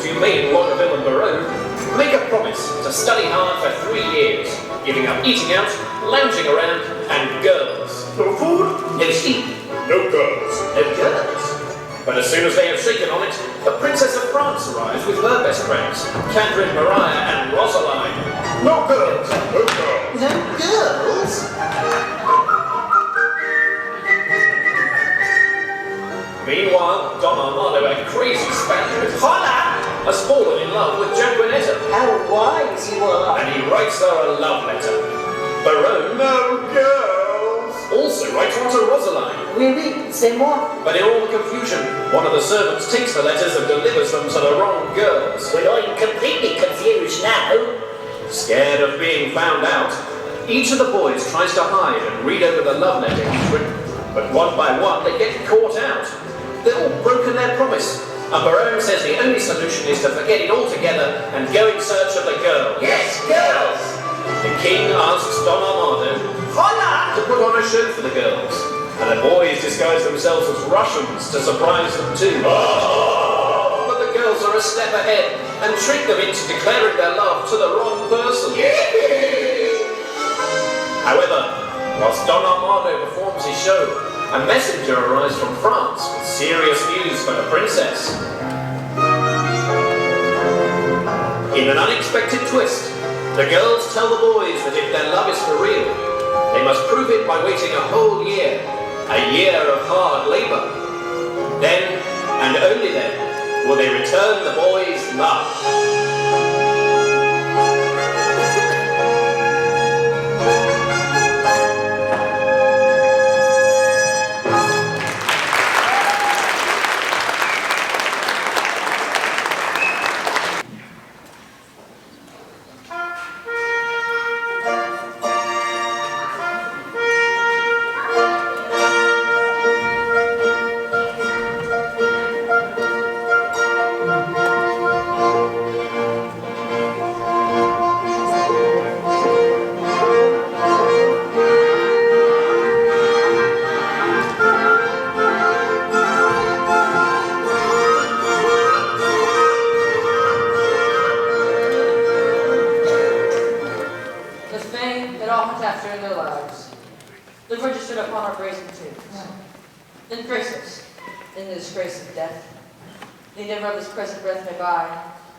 you made Vaudeville and Barone, make a promise to study hard for 3 years, giving up eating out, lounging around, and girls. No food, No sleep, no girls. no girls. But as soon as they have shaken on it, the Princess of France arrives with her best friends, Catherine, Maria, and Rosaline. No girls, no girls. No girls? Meanwhile, Don Armando, a crazy Spaniard, has fallen in love with Jacquinetta. How wise you are! And he writes her a love letter. Barone No girls. also writes one to Rosaline. Oui, c'est moi. But in all the confusion, one of the servants takes the letters and delivers them to the wrong girls. Well, I'm completely confused now. Scared of being found out, each of the boys tries to hide and read over the love letter he's written. But one by one, they get caught out. They've all broken their promise. And Barone says the only solution is to forget it altogether and go in search of the girl. Yes, girls! The king asks Don Armando to put on a show for the girls. And the boys disguise themselves as Russians to surprise them too. But the girls are a step ahead and trick them into declaring their love to the wrong person. However, whilst Don Armando performs his show, a messenger arrives from France with serious news for the princess. In an unexpected twist, the girls tell the boys that if their love is for real, they must prove it by waiting a whole year, a year of hard labor. Then, and only then, will they return the boys' love.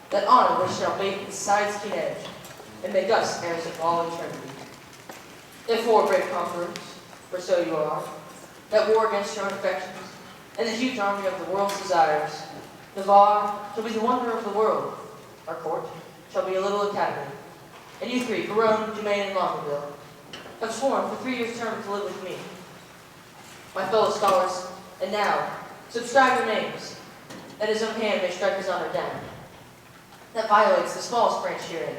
That honor which shall make the sides keen edge, and make us heirs of all eternity. Therefore, brave conquerors, for so you are, that war against your own affections, and the huge army of the world's desires, Navarre shall be the wonder of the world, our court shall be a little academy, and you three, Barone, Dumaine, and Longueville, have sworn for 3 years' term to live with me. My fellow scholars, and now, subscribe your names, that his own hand may strike his honor down. That violates the smallest branch herein,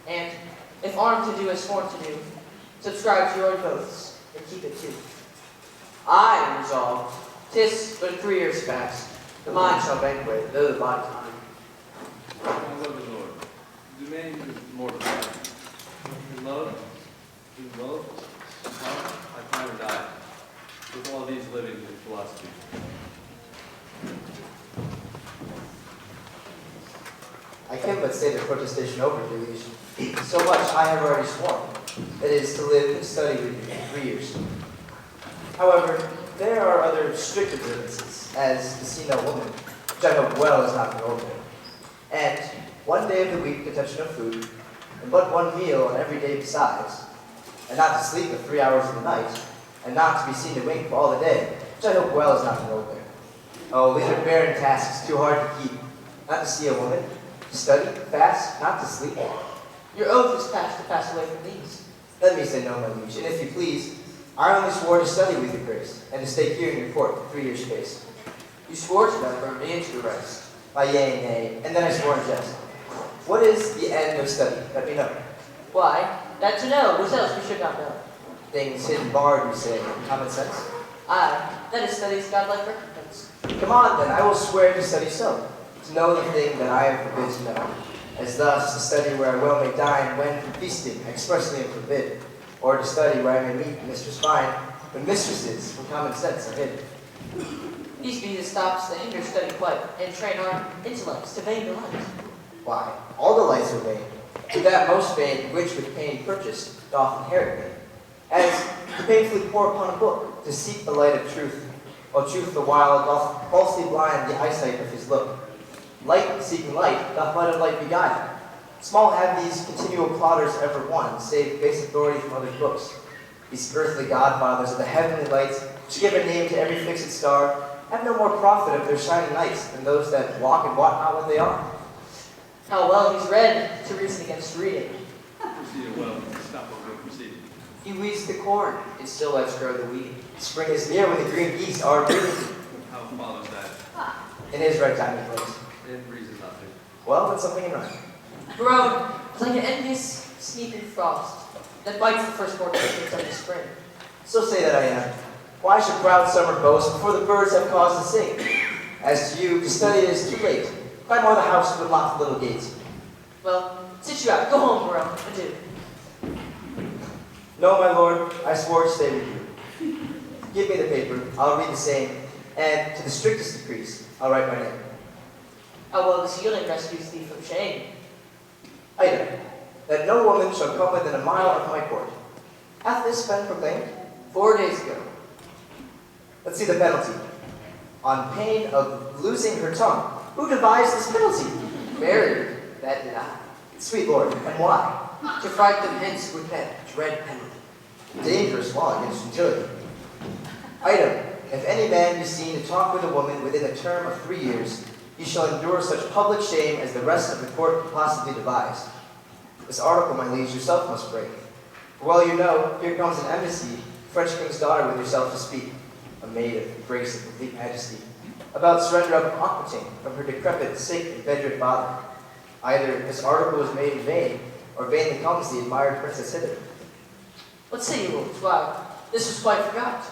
and, if armed to do as sworn to do, subscribe to your own oaths, and keep it too. I am resolved. 'Tis but 3 years past. The mind shall banquet, though the body time. My love and lord, Dumaine is mortified. In love, how I climb and die, with all these living in philosophy. I can but say the protestation over, your liege. So much I have already sworn, that is, to live and study with you in 3 years. However, there are other strict observances, as to see no woman, which I hope well is not the ordinary, and 1 day of the week to touch no food, and but 1 meal on every day besides, and not to sleep but 3 hours of the night, and not to be seen to wink for all the day, which I hope well is not the ordinary. Oh, these are barren tasks too hard to keep, not to see a woman, to study, fast, not to sleep. Your oath is passed to pass away from these. Let me say no, my liege, and if you please, I only swore to study with your grace, and to stay here in your court for 3 years' space. You swore to them from me into the rest. By yea, nay, and then I swore in jest. What is the end of study? Let me know. Why, that to know, which else we should not know. Things hidden barred, you say, common sense. Aye, that is study's godlike recompense. Come on, then, I will swear to study so, to know the thing that I am forbid to know, as thus to study where I well may dine, when from feasting expressly am forbid, or to study where I may meet mistress fine, when mistresses from common sense are hid. These be the stops that hinder study quite, and train our intellects to vain delight. Why, all delights are vain. To that most vain which with pain purchased doth inherit vain. As to painfully pore upon a book, to seek the light of truth, while truth the while doth falsely blind the eyesight of his look. Light seeking light, doth light of light beguile. Small have these continual plotters ever won, save base authority from other books. These earthly godfathers of the heavenly lights, which give a name to every fixed star, have no more profit of their shining nights than those that walk and wot not what they are. How well he's read to reason against reading. Proceeded well. Stop over proceeding. He weeds the corn, and still lets grow the wheat. Spring is near when the green geese are breeding. How follows that? In his right time and place. It reason nothing. Well, that's something in mind. Grown like an envious sneaking frost that bites the firstborn creatures of the spring. So say that I am. Why should proud summer boast before the birds have cause to sing? As to you, to study is too late. Climb o'er the house and unlock the little gates. Well, sit you out. Go home, Grown. Adieu. No, my lord, I swore to stay with you. Give me the paper, I'll read the same, and to the strictest decrees, I'll write my name. How well this healing rescues thee from shame. Item, that no woman shall come within a mile of my court. Hath this been proclaimed? 4 days ago. Let's see the penalty. On pain of losing her tongue. Who devised this penalty? Mary, that did I. Sweet lord, and why? To fright them hence with that dread penalty. Dangerous law against futility. Item, if any man be seen to talk with a woman within a term of 3 years, he shall endure such public shame as the rest of the court can possibly devise. This article, my liege, yourself must break. For well you know, here comes an embassy, French king's daughter with yourself to speak, a maid of grace and complete majesty, about surrender of Aquitaine from her decrepit, sick, and bedrid father. Either this article was made in vain, or vainly comes the admired princess hither. What say you, lords? Why, this was quite forgot.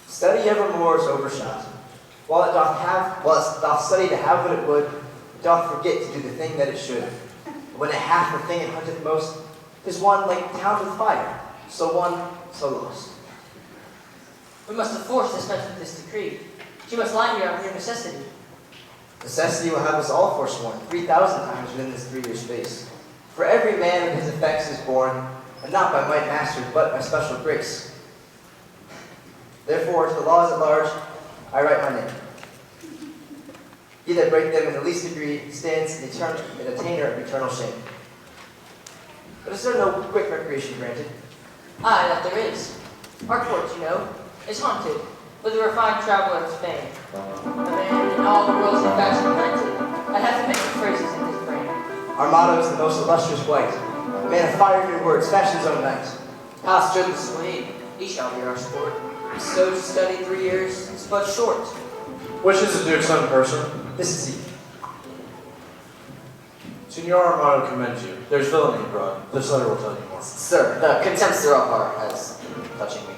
Study evermore is overshot. While it doth study to have what it would, it doth forget to do the thing that it should. When it hath the thing it hunteth most, 'tis one like towns with fire, so won, so lost. We must of force dispense with this decree. She must lie here on mere necessity. Necessity will have us all forsworn 3,000 times within this 3-year space. For every man of his effects is born, and not by might mastered, but by special grace. Therefore, to the laws at large, I write my name. He that break them in the least degree stands an attainer of eternal shame. But is there no quick recreation granted? Aye, that there is. Our court, you know, is haunted with a refined traveler of fame. A man in all the world's fashion planted, I have many phrases in his brain. Our motto is the most illustrious white. A man of fire new words, fashion's own knight. Pastor the swain, he shall be our sport. So to study 3 years is but short. Which is the Duke's own person? This is he. Signor Armado commends you. There's villainy abroad. This letter will tell you more. Sir, the contempt thereof has touching me.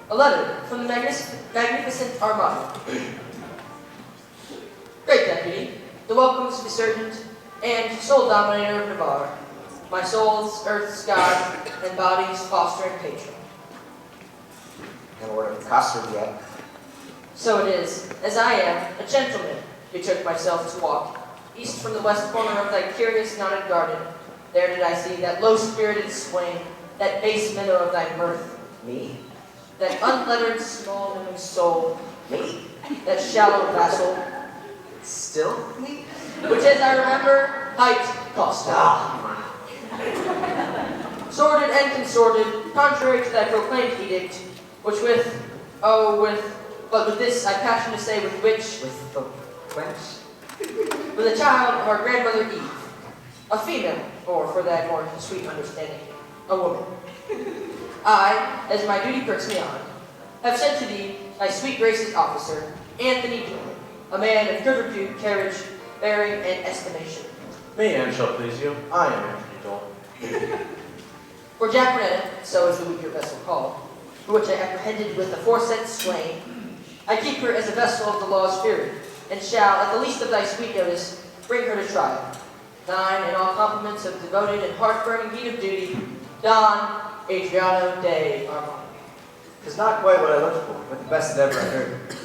A letter from the magnificent Armado. Great deputy, the welcomes be certain, and sole dominator of Navarre, my soul's earth's god, and body's foster and patron. And word of Coster yet. So it is, as I am, a gentleman, betook myself to walk east from the west corner of thy curious knotted garden. There did I see that low-spirited swain, that base minnow of thy mirth. Me? That unlettered small woman's soul, Me? that shallow vassal, Still me? which as I remember, hight Costa. Ah. Sordid and consorted, contrary to thy proclaimed edict, which but with this I passion to say with which, With the French? with a child of our grandmother Eve, a female, or for that more sweet understanding, a woman. I, as my duty pricks me on, have sent to thee thy sweet grace's officer, Anthony Dole, a man of good repute, carriage, bearing, and estimation. Me, and shall please you. I am Anthony Dole. For Jack Renetta, so is the weaker vessel called, for which I apprehended with the aforesaid swain, I keep her as a vessel of the law's fury, and shall, at the least of thy sweet notice, bring her to trial. Thine, in all compliments of devoted and heart-burning heat of duty, Don Adriano de Armado. 'Tis not quite what I looked for, but the best that ever I heard.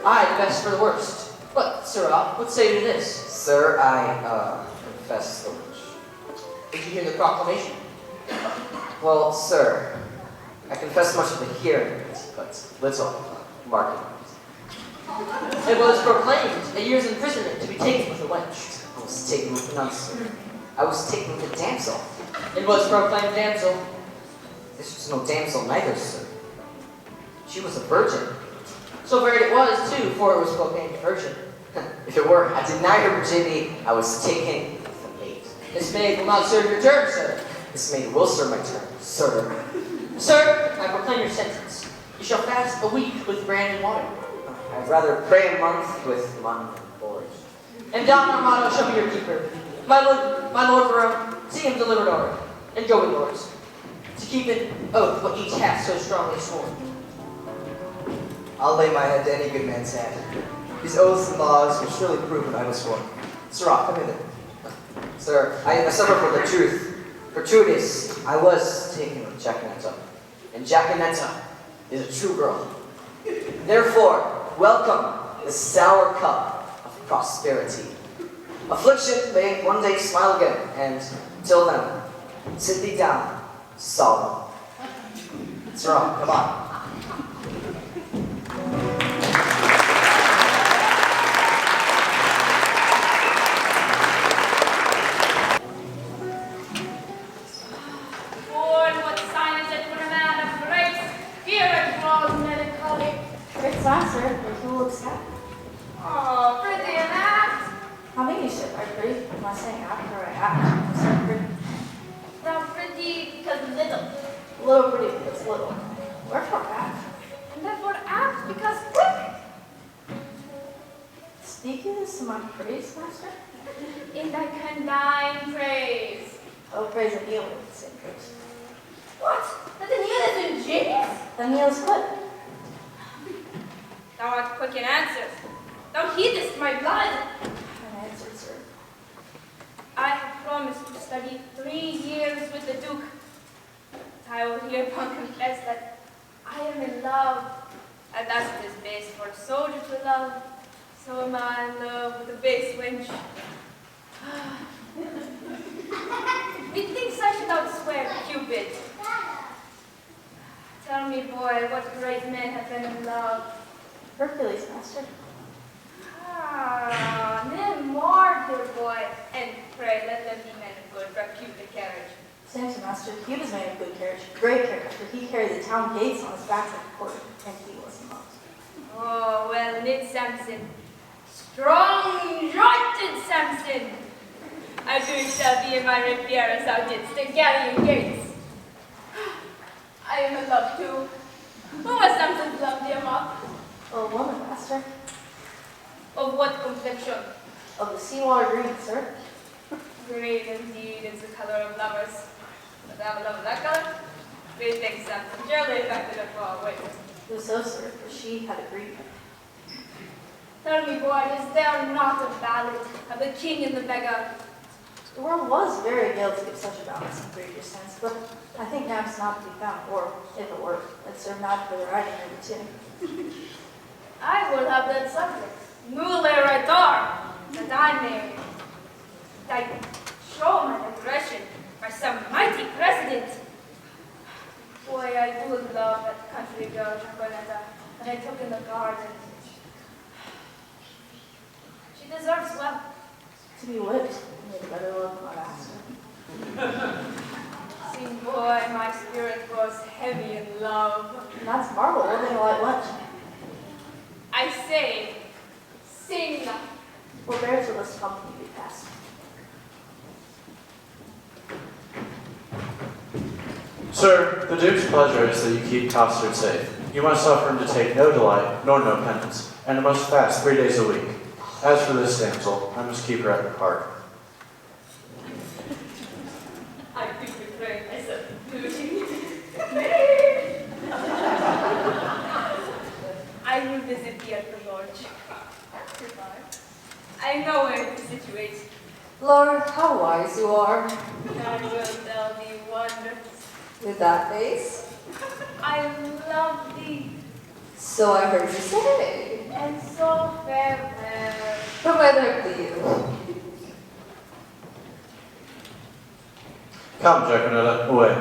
Aye, the best for the worst. But, sirrah, what say you to this? Sir, I confess the witch. Did you hear the proclamation? Well, sir, I confess much of the hearing of it, but little marking it. It was proclaimed a year's imprisonment to be taken with a wench. I was taken with none, sir. I was taken with a damsel. It was proclaimed damsel. This was no damsel neither, sir. She was a virgin. So very it was, too, for it was proclaimed virgin. If it were, I denied her virginity, I was taken with a maid. This maid will not serve your turn, sir. This maid will serve my turn, sir. Sir, I proclaim your sentence. You shall fast a week with bran and water. I'd rather pray a month with money and board. And Don Armado shall be your keeper. My lord Barone, see him delivered order. And go with lords, to keep in oath what each hath so strongly sworn. I'll lay my head to any good man's hand. These oaths and laws will surely prove what I was sworn. Sirrah, come hither. Sir, I suffer for the truth. For true it is, I was taken with Jacinetta. And Jacinetta is a true girl. Therefore, welcome the sour cup of prosperity. Affliction may one day smile again, and till then, sit thee down, solemn. Sirrah, come on. Sir, but who looks happy? Oh, pretty and act. How many you said are pretty? Am I saying act or I act? I'm saying pretty. Not pretty because little. Little pretty because little. Wherefore act? And therefore act because quick. Speaking this to my praise, master? In thy condign praise. Oh, praise and kneel with the same praise. What? That the kneel is ingenious? The kneel is good. Thou art quick in answers. Thou heedest my blood. An answer, sir. I have promised to study 3 years with the Duke. But I will hereupon confess that I am in love. And as it is base for a soldier to love, so am I in love with a base wench. Methinks I should outswear Cupid. Tell me, boy, what great men have been in love? Hercules, master. Ah, name more, dear boy. And pray, let them be men of good, repute the carriage. Samson, master. He was made of good carriage. Great carriage, for he carried the town gates on his back like a quarter, and he was in love. Oh, well knit Samson. Strong-jointed Samson. I do shall be in my rapier as thou didst, the galleon gates. I am in love too. Who was Samson's love, dear moth? A woman, master. Of what complexion? Of the seawater green, sir. Green indeed is the color of lovers. But thou love that color? Methinks Samson surely affected it far away. It was so, sir, for she had a green. Tell me, boy, is there not a ballad of the king and the beggar? The world was very guilty of such a balance in previous sense, but I think now it's not to be found, or if it were, it served not for the writing of the tune. I will have that subject, nulle radar, that I may show my aggression by some mighty president. Boy, I do love that country girl, Jacinetta, that I took in the garden. She deserves well. To be whipped, made a better love my master. See, boy, my spirit grows heavy in love. And that's marvel, living a light lunch. I say, sing. Forbear till this company be past. Sir, the Duke's pleasure is that you keep Costard safe. You must suffer him to take no delight, nor no penance, and must fast 3 days a week. As for this damsel, I must keep her at the park. I think we pray myself beauty. I will visit thee at the lodge. Goodbye. I know where to situate. Lord, how wise you are. I will tell thee wonders. With that face? I I love thee, So I heard you say. and so farewell. The weather blew. Come, Jaconetta, away.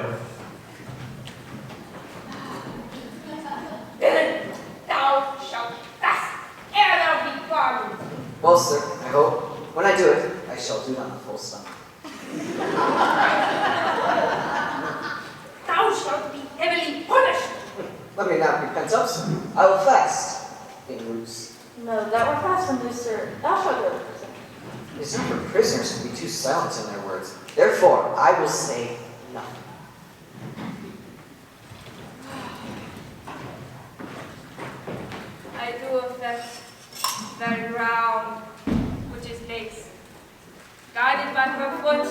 Villain, thou shalt fast ere thou be gone. Well, sir, I hope when I do it, I shall do it on a full stomach. Thou shalt be heavily punished. Let me not be pent up, sir. I will fast in roost. No, that were fast and loose, sir. Thou shalt go to prison. It is not for prisoners to be too silent in their words. Therefore, I will say nothing. I do affect thy round, which is base, guided by her foot,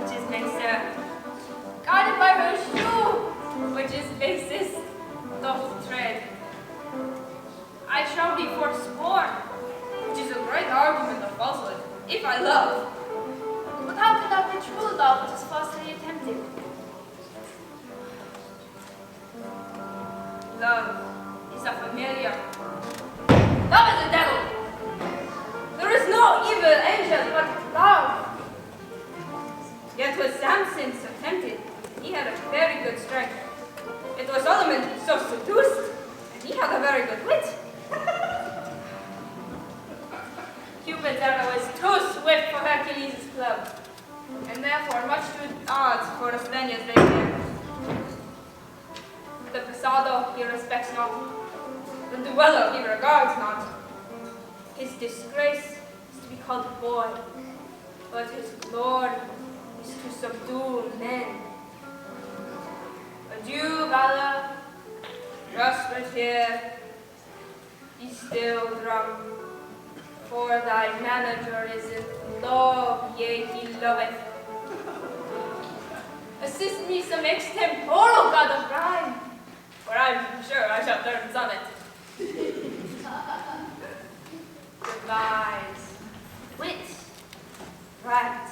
which is baser, guided by her shoe, which is basest, doth tread. I shall be forsworn, which is a great argument of falsehood, if I love. But how can that be true love which is falsely attempted? Love is a familiar. Love is a devil. There is no evil angel but love. Yet was Samson so tempted, he had a very good strength. It was Solomon so seduced, and he had a very good wit. Cupid's arrow is too swift for Hercules' club, and therefore much too odds for the Spaniards they fear. The pasado he respects not, the duello he regards not. His disgrace is to be called a boy, but his glory is to subdue men. Adieu, valor, trust here, be still, drum, for thy manager is in love, yea, he loveth. Assist me some extemporal god of rhyme, for I'm sure I shall learn sonnet. Devise, wit, right,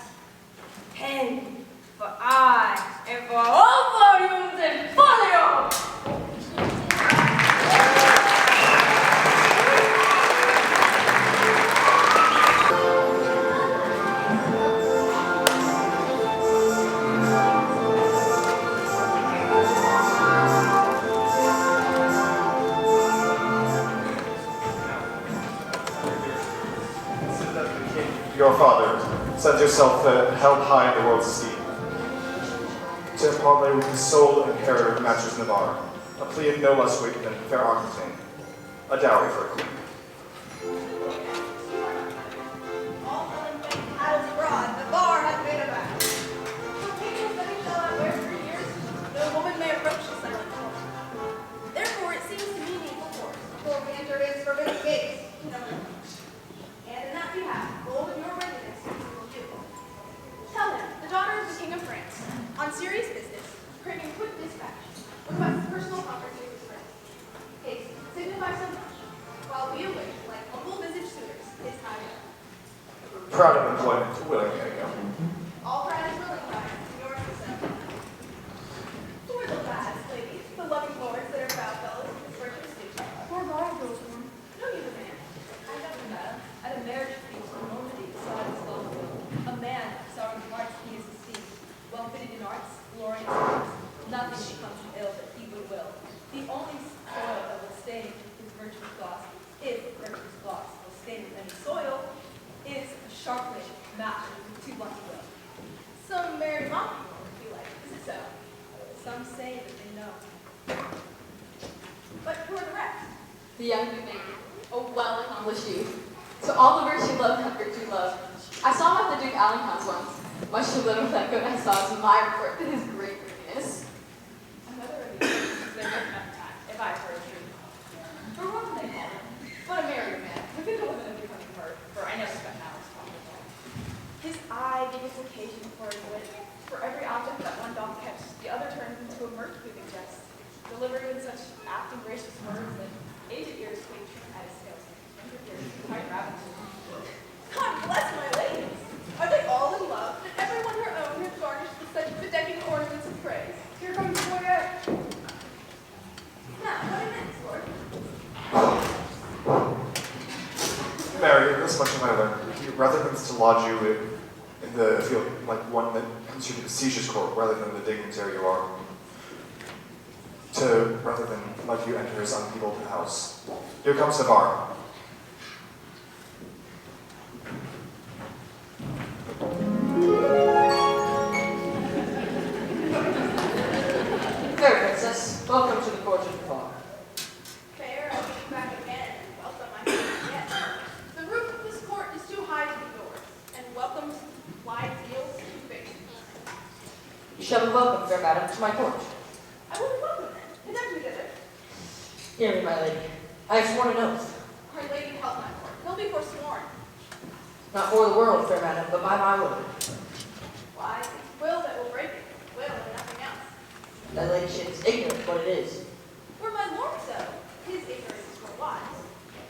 pen, for I am for all volumes in folio. Your father sends yourself held high in the world's esteem. To parlay with the sole inheritor of Matches Navarre, a plea of no less weight than fair Aquitaine, a dowry for a queen. All unfeigned tales abroad, Navarre hath made a vow. For papers that he shall not wear for years, no woman may approach the silent court. Therefore it seems to me needful force, before we enter his forbidden gates. And in that behalf, bold in your readiness, we will do. Tell him, the daughter of the King of France, on serious business, craving quick dispatch, requests personal conference with his friend. Haste, signify so much, while we await, like humble-visaged suitors, his high will. Proud of employment, willingly I go. All pride is willing, Brian, yours is so. Poor the lads, ladies, the loving lords that are proud fellows of this virtuous suit. Poor Brian goes warm. Know you the man? I know him, madam. At a marriage feast in Normandy, beside his fellow, a man of sovereign hearts he is esteemed, well fitted in arts, glorious arts. Nothing becomes him ill that he would will. The only soil that will stain his virtuous gloss, if virtuous gloss will stain with any soil, is a sharp blade matched with too blunt a will. Some merry mocking, if you like. Is it so? Some say that they know. But who are the rest? The young new maiden, a well-accomplished youth. To all the virtue love and virtue love. I saw him at the Duke Allington's once. Much too little that good I saw as my report to his great greatness. Another of these is their time, if I heard true. For what can they call him? But a merry man, who can live in a becoming hurt, for I never spent hours talking with him. His eye giveth occasion for his wit. For every object that one doth catch, the other turns into a mirth-moving jest, delivered in such apt and gracious words that aged ears quake at his scales, younger ears quite ravaged. God bless my ladies! Are they all in love? Did everyone her own have garnished with such bedecked ornaments of praise? Here comes Boyette. Prince, much have I learned. Rather than to lodge you in the field like one that comes to the prestigious court, rather than the dignitary you are, rather than let you enter his unpeopled house. Here comes Navarre. Fair princess, welcome to the court of Navarre. Fair, I will be back again and welcome my favorite guest. The roof of this court is too high to be yours, and welcomes wide fields and faces. You shall be welcome, fair madam, to my court. I will be welcome then. Conduct me thither. Hear me, my lady. I have sworn an oath. Our lady held my court. He'll be forsworn. Not for the world, fair madam, but by my word. Why, it's will that will break it. Will and nothing else. That ladyship is ignorant what it is. Were my lord so, his ignorance were wise,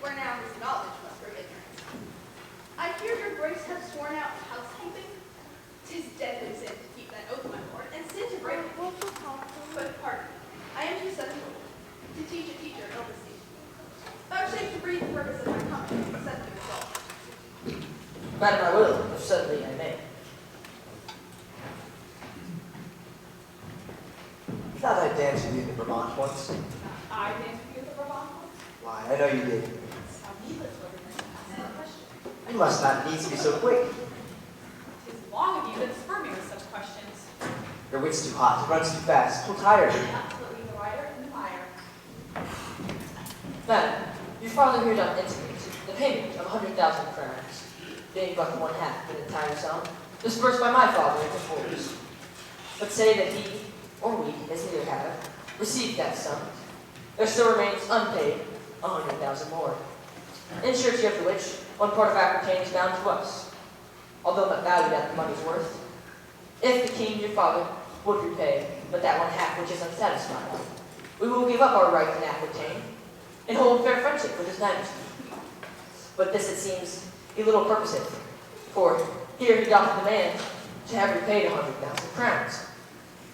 where now his knowledge must bring ignorance. I hear your grace have sworn out housekeeping. 'Tis deadly sin to keep that oath, my lord, and sin to break it. But pardon me, I am too sensible to teach a teacher ill deceit. Vouchsafe to breathe the purpose of my coming, and set the result. Madam, I will, if suddenly I may. Thought I danced with you in Vermont once. I danced with you at the Brabant once. Why, I know you did. How needless was it to ask that question. You must not needs be so quick. 'Tis long of you that spur me with such questions. Your wit's too hot, it runs too fast, too tired. Absolutely the writer and the fire. Madam, your father here doth intimate the payment of 100,000 crowns, being but one half the entire sum, disbursed by my father into fours. But say that he, or we, as neither have, received that sum, there still remains unpaid 100,000 more, in surety of the which one part of Aquitaine is bound to us, although not valued at the money's worth. If the king, your father, would repay but that one half which is unsatisfied, we will give up our right in Aquitaine, and hold fair friendship with his majesty. But this, it seems, he little purposeth, for here he doth demand to have repaid 100,000 crowns.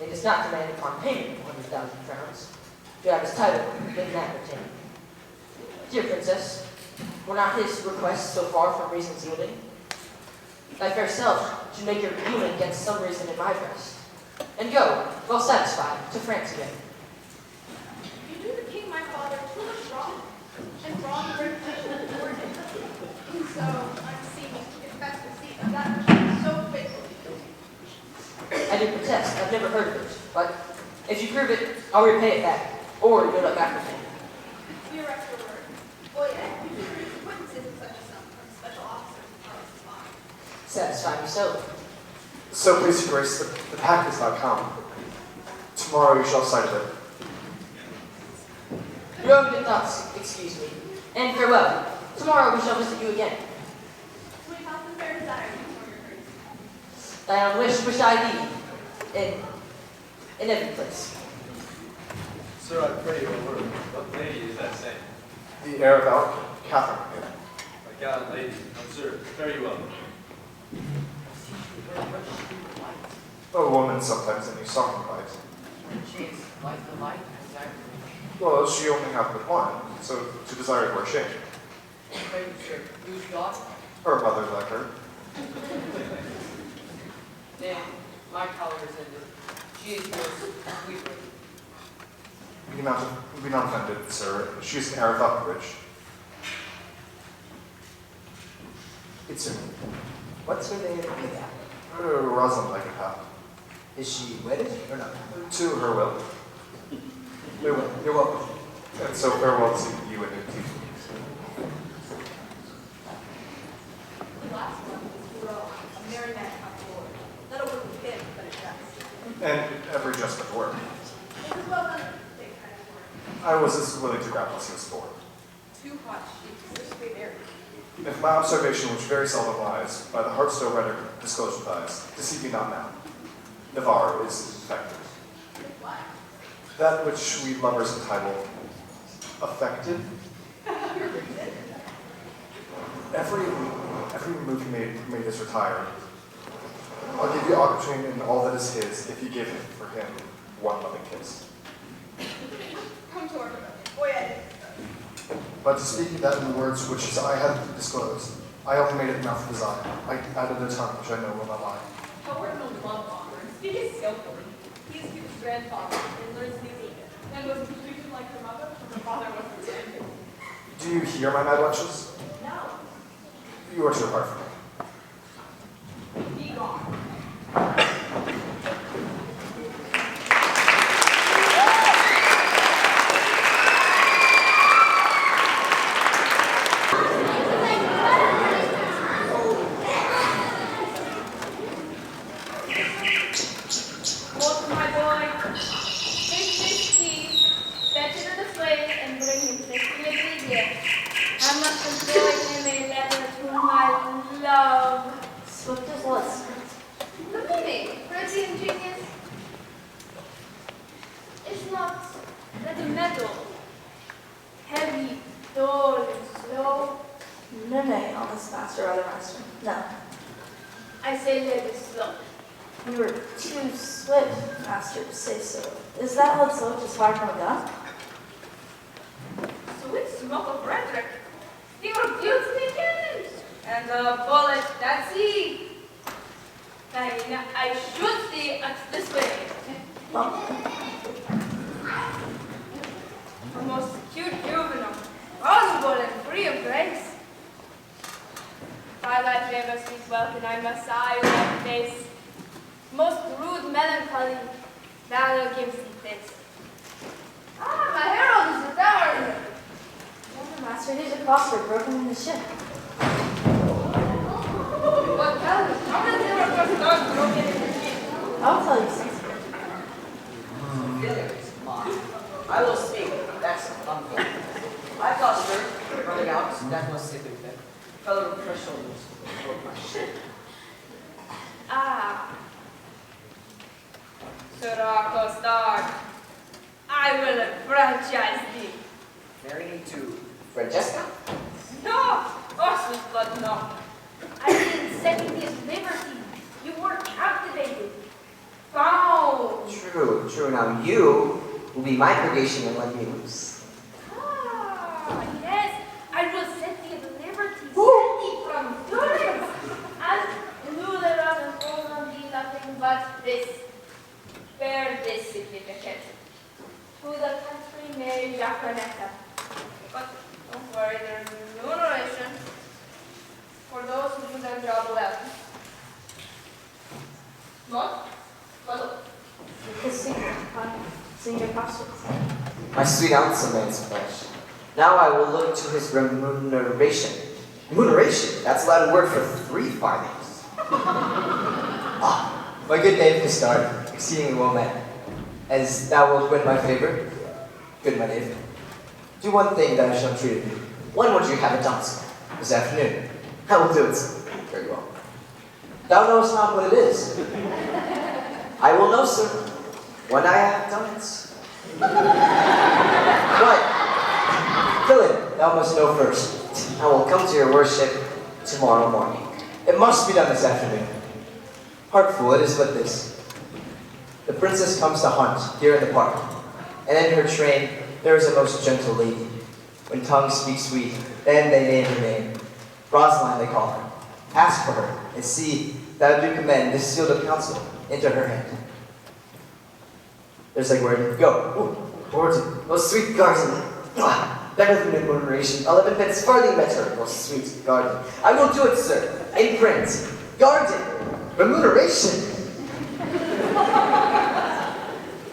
It does not demand upon payment of 100,000 crowns to have his title in Aquitaine. Dear princess, were not his requests so far from reason's yielding? Thy fair self should make your union against some reason in my breast, and go, well satisfied, to France again. You do the king, my father, too much wrong, and wrong the reputation of the origin. And so, I'm seeking to confess receipt of that which is so faithfully guilty. I do protest, I've never heard of it, but if you prove it, I'll repay it back, or you'll let back with me. We arrest your word. Oh yeah, you should produce witnesses of such a sum from special officers of Charles' mind. Satisfy me so. So please, your grace, the pact is not come. Tomorrow you shall sight of it. Your own good thoughts, excuse me, and farewell. Tomorrow we shall visit you again. Sweet house and fair desires before your grace. Thy own wish I thee, in every place. Sir, I pray you a word. What lady is that saying? The heir of our Catherine. My gallant lady, observe, very well. A woman sometimes in a softened light. She is like the light, exactly. Well, she only hath but one, so to desire were shame. Maybe, sir, whose daughter? Her mother like her. Then, my color is ended. She is yours, sweetly. Be not offended, sir. She is an heir of Uxbridge. It's her. What's her name again? Rosalind like it hath. Is she wedded or not? To her will. You're welcome. And so farewell to you and your teeth. The last one is Thoreau, a merry man hath the Lord. Not a word with him, but it does. And every just but word. It was well done, big kind of word. I was as willing to grapple as he was born. Too hot sheep, so sweet air. If my observation, which very seldom lies, by the heart still rendered disclosed with eyes, deceive me not now. Navarre is infected. Why? That which we lovers entitle affected. Your reason? Every move he made us retire. I'll give you Aquitaine and all that is his, if you give him for him one loving kiss. Come to our rebellion. Boy, I didn't. But to speak of that in the words which I have disclosed, I only made it mouth of design. I added a tongue, which I know will not lie. Howard no love honor and speaks skillfully. He is Duke's grandfather and learns music, and was treated like her mother when her father was pretending. Do you hear my mad wenches? No, You are too hard for me. be gone. Walk, my boy. Take this key, fetch it to the slave, and bring him safely here. I must enjoy him a letter to my love. Swift as was. Look at me, pretty ingenious. It's not regimental. Heavy, dull, and slow. No, nay, honest master, other master. No. I say heavy, slow. You were too swift, master, to say so. Is that what so just fired from a gun? Sweet smoke of rhetoric. They were beautifully cannons. And a bullet, that's he. I should see it this way. A most cute juvenile, plausible and free of grace. Twilight never speaks well, and I must sigh without face. Most rude melancholy, valor gives thee face. Ah, my herald is devouring me. Yeah, master, here's a crossword broken in the ship. What tell me? How many there are dogs broken in the ship? I'll tell you something. Failure is mine. I will speak. That's unfair. I clustered, running out, that was simply fit. Fell over her shoulders, broke my ship. Ah. Sirocco Stark, I will enfranchise thee. Marry to Francesca? No, horses, but no. I didn't setting thee at liberty. You were captivated. Bound. True. Now you will be my purgation and let me loose. Ah, yes, I will set thee at liberty. Set thee from durance. And knew there was on thee nothing but this. Bear this significant. To the country Mary Jaconetta. But don't worry, there's remuneration for those who do their job well. What? Follow. The secret, senior pastors. My sweet ounce of man's flesh. Now I will look to his remuneration. Remuneration? That's a Latin word for 3 farthings. Ah, my good knave Custard, exceedingly well met. As thou wilt win my favor, good my knave, do one thing that I shall entreat of you. When would you have it done, sir? This afternoon. I will do it, sir. Very well. Thou knowest not what it is. I will know, sir, when I have done it. But, Philip, thou must know first. I will come to your worship tomorrow morning. It must be done this afternoon. Heartful, it is but this. The princess comes to hunt here in the park, and in her train there is a most gentle lady. When tongues speak sweet, then they name her name. Rosaline they call her. Ask for her, and see thou do commend this sealed of counsel into her hand. There's like word, go. Ooh, Orton, most sweet garden. Better than remuneration. 11 pence farthing better, most sweet garden. I will do it, sir, in print. Garden, remuneration.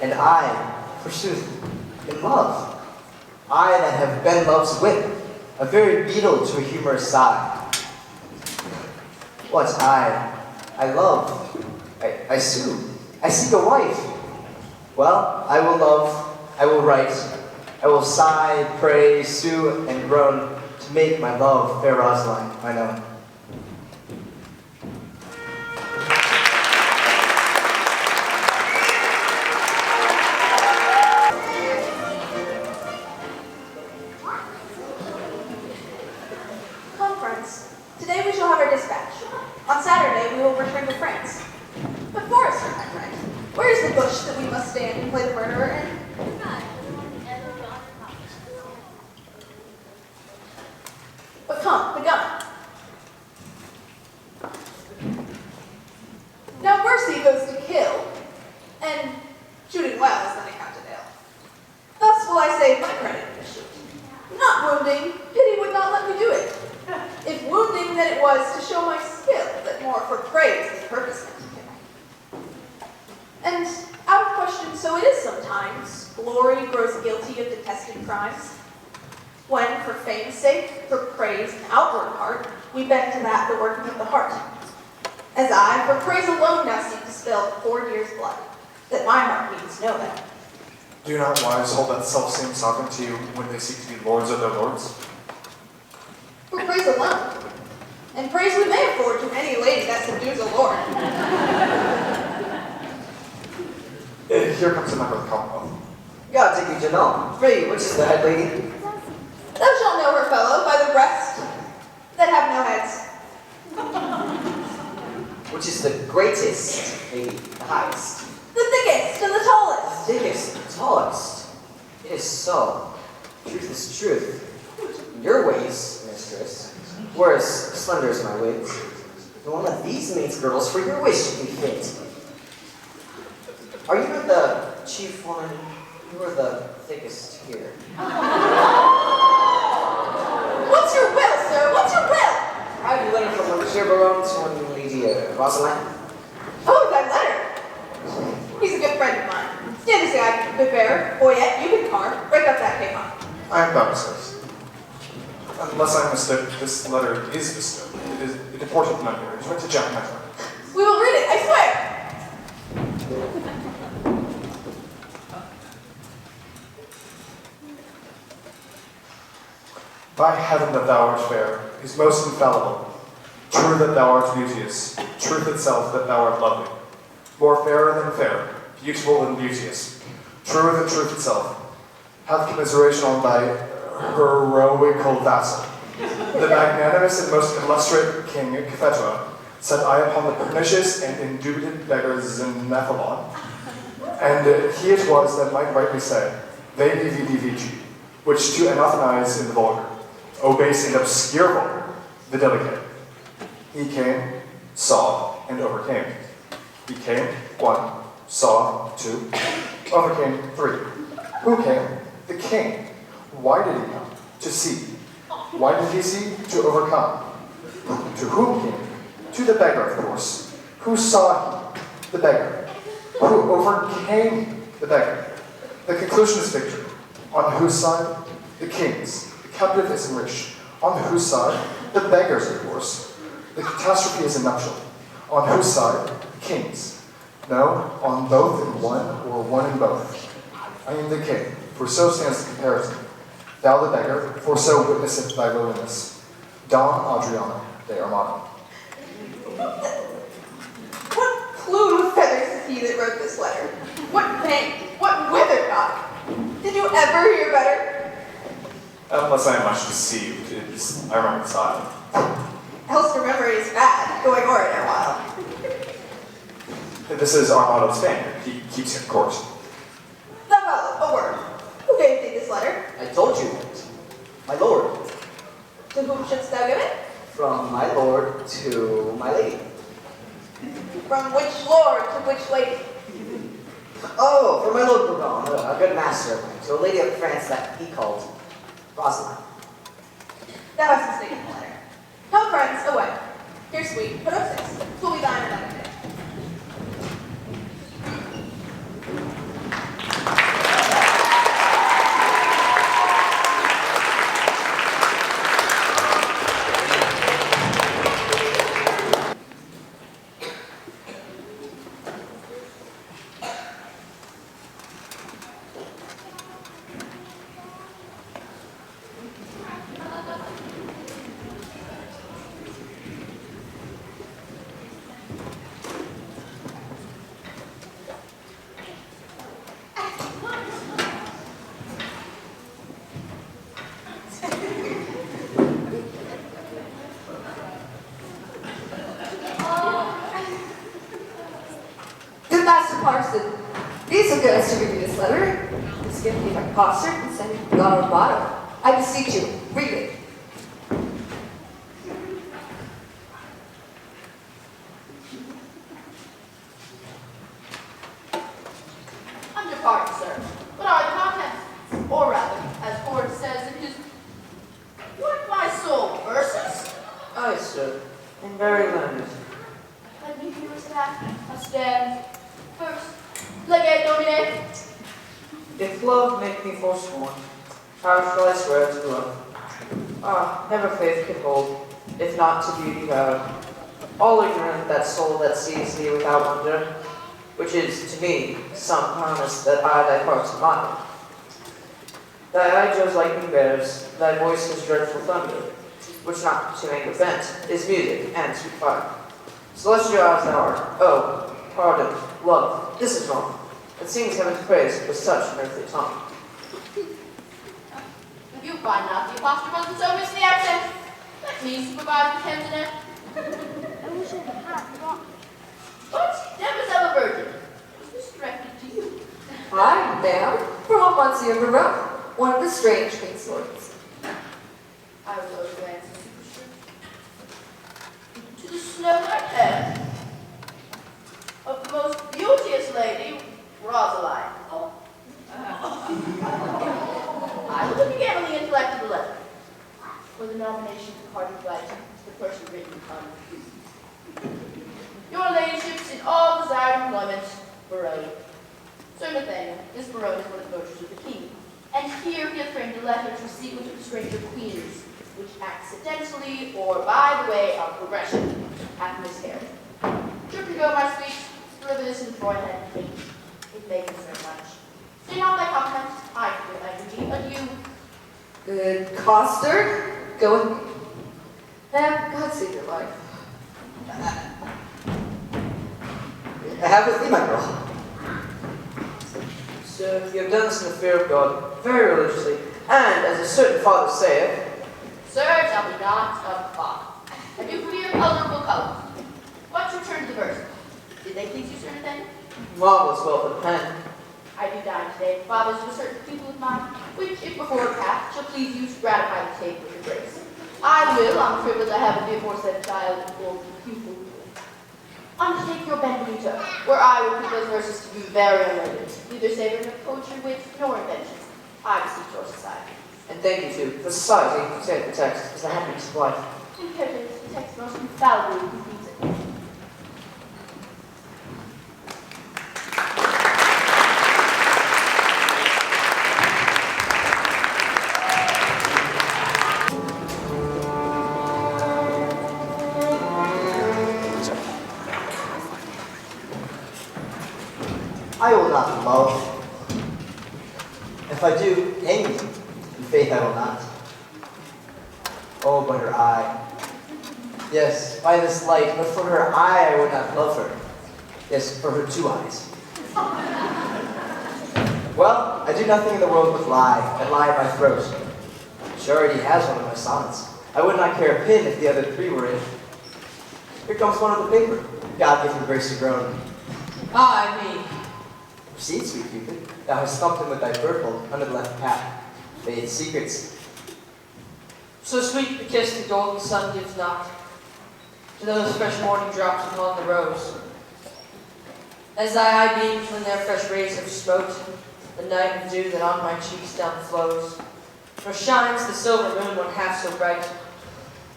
And I, forsooth, in love. I that have been love's whip, a very beetle to a humorous sigh. What I love, I sue, I seek a wife. Well, I will love, I will write, I will sigh, pray, sue, and groan to make my love, fair Rosaline, mine own. Come, friends. Today we shall have our dispatch. On Saturday we will return to France. But Forrester, my friend, where is the bush that we must stand and play the murderer in? But come, the gun. say, for praise and outward part, we bend to that the working of the heart. As I, for praise alone, now seek to spill 4 years' blood, that my heart needs know that. Do not wives hold that self-same sovereignty when they seek to be lords of their lords? For praise alone. And praise we may afford to any lady that subdues a lord. Here comes a member of the Commonwealth. God take you to know. Free, which is the head lady? Thou shalt know her, fellow, by the breasts that have no heads. Which is the greatest lady, the highest? The thickest and the tallest. Thickest, the tallest. It is so. Truth is truth. Your ways, mistress, were as slender as my ways. And one of these maid's girdles for your wish should be fit. Are you not the chief woman? You are the thickest here. What's your will, sir? What's your will? I have a letter from Monsieur Baron to one Lady Rosalind. Oh, that letter. He's a good friend of mine. Stand aside, good bearer. Boyette, you can carve. Break up that capon. I am not sirs. Unless I mistake, this letter is bestowed. It deported from my here. It went to Jack Metro. We will read it, I swear. By heaven that thou art fair, is most infallible. True that thou art beauteous, truth itself that thou art lovely. More fairer than fair, beautiful than beauteous. Truer than truth itself. Have commiseration on thy heroical vassal. The magnanimous and most illustrious King Cophetua set eye upon the pernicious and indubited beggar Xenophaon. And he it was that might rightly say, Ve vidi vici, which to anathemize in the vulgar, O base and obscure vulgar, the delicate. He came, saw, and overcame. He came, 1, saw, 2, overcame, 3. Who came? The king. Why did he come? To see. Why did he see? To overcome. To whom came? To the beggar, of course. Who saw he? The beggar. Who overcame the beggar? The conclusion is victory. On whose side? The king's. The captive is enriched. On whose side? The beggar's, of course. The catastrophe is a nuptial. On whose side? The king's. No, on both in one, or one in both. I am the king, for so stands the comparison. Thou the beggar, for so witnesseth thy lowliness. Don Adriano de Armado. What plume of feathers is he that wrote this letter? What bank? What weathercock? Did you ever hear better? Unless I am much deceived, I remember the style. Else your memory is bad, going o'er it a while. This is Armado's Spaniard. He keeps in court. Thou fellow, a word. Who gave thee this letter? I told you, my lord. To whom shouldst thou give it? From my lord to my lady. From which lord to which lady? Oh, from my lord Bourbon, a good master of mine, to a lady of France that he called Rosalind. Thou hast mistaken the letter. Come, friends, away. Here, sweet, put up 6. 'Twill be thine another day. Good Master Parson, be so good as to read me this letter. This gift me my posture and send me to God bottom. I beseech you, read it. Under pardon, sir. What are the contents? Or rather, as Ford says in his What my soul verses? Aye, sir, and very learned. Let me hear what's that. I stand first. Legate domine. If love make me forsworn, how shall I swear to love? Never faith can hold, if not to beauty vowed. All ignorant that soul that sees thee without wonder, which is, to me, some promise that I thy heart admire. Thy eye Jove's lightning bears, thy voice is dreadful thunder, which not to anger bent, is music and sweet fire. Celestial as thou art, oh, pardon, love, this is wrong, and sings heaven's praise with such an earthly tongue. You find not the impostor wasn't so miss the accent. Let me supervise the candidate. What? Demoiselle Virgin. Was this directed to you? Hi, ma'am. For what months you ever wrote? One of the strange king's lords. I will glance to the snow-white head of the most beauteous lady, Rosaline. Oh. I will look again on the intellect of the letter. For the nomination for party flight to the person written upon. Your ladyships in all desired employment, Barone. Sir Nathaniel, this Barone is one of the voters of the king, and here he hath framed a letter to seek to stranger queens, which accidentally, or by the way of progression, hath miscarried. Trip and go, my sweet, deliver this in the forehead, it may concern much. Say not thy compliment, I forgive thy duty, adieu. Good Coster, go with me. Ma'am, God save your life. I have with thee, my girl. Sir, you have done this in the fear of God, very religiously, and as a certain father saith, Sir, tell me not of father. I do fear colorable colors. What's return to the verse? Did they please you, Sir Nathaniel? marvelous well for the pen. I do dine today, fathers of a certain people of mine, which, if before path, shall please you to gratify the taste with your grace. I will, on the privilege I have of the aforesaid child or pupil, undertake your Benvenuto, where I will keep those verses to be very unlimited, neither savoring of poetry, wit, nor invention. I beseech your society. And thank you too, for society, saith the text, is the happiness of life. Imperative, the text most infallibly completes it. I will not love. If I do, hang me. In faith I will not. Oh, but her eye. Yes, by this light, but for her eye I would not love her. Yes, for her 2 eyes. Well, I do nothing in the world but lie, and lie in my throat. She already has one of my sonnets. I would not care a pin if the other 3 were in. Here comes one of the paper. God give him grace to groan. Ah, me. Proceed, sweet Cupid. Thou hast stumped him with thy purple under the left cap. Made secrets. So sweet the kiss the golden sun gives not, to those fresh morning drops upon the rose. As thy eye beams when their fresh rays have smote the night of dew that on my cheeks down flows, nor shines the silver moon one half so bright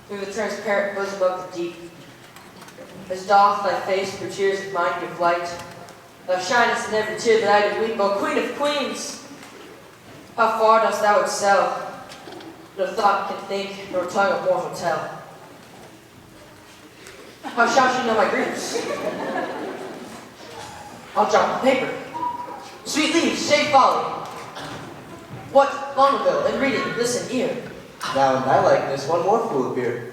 through the transparent bosom of the deep. As doth thy face for tears of mine give light, thou shinest in every tear that I did weep, O Queen of Queens! How far dost thou excel? No thought can think, nor tongue of mortal tell. How shall she know my griefs? I'll drop the paper. Sweet leaves, shade folly. What long ago, in reading, listen, ear. Now in thy likeness, one more fool appear.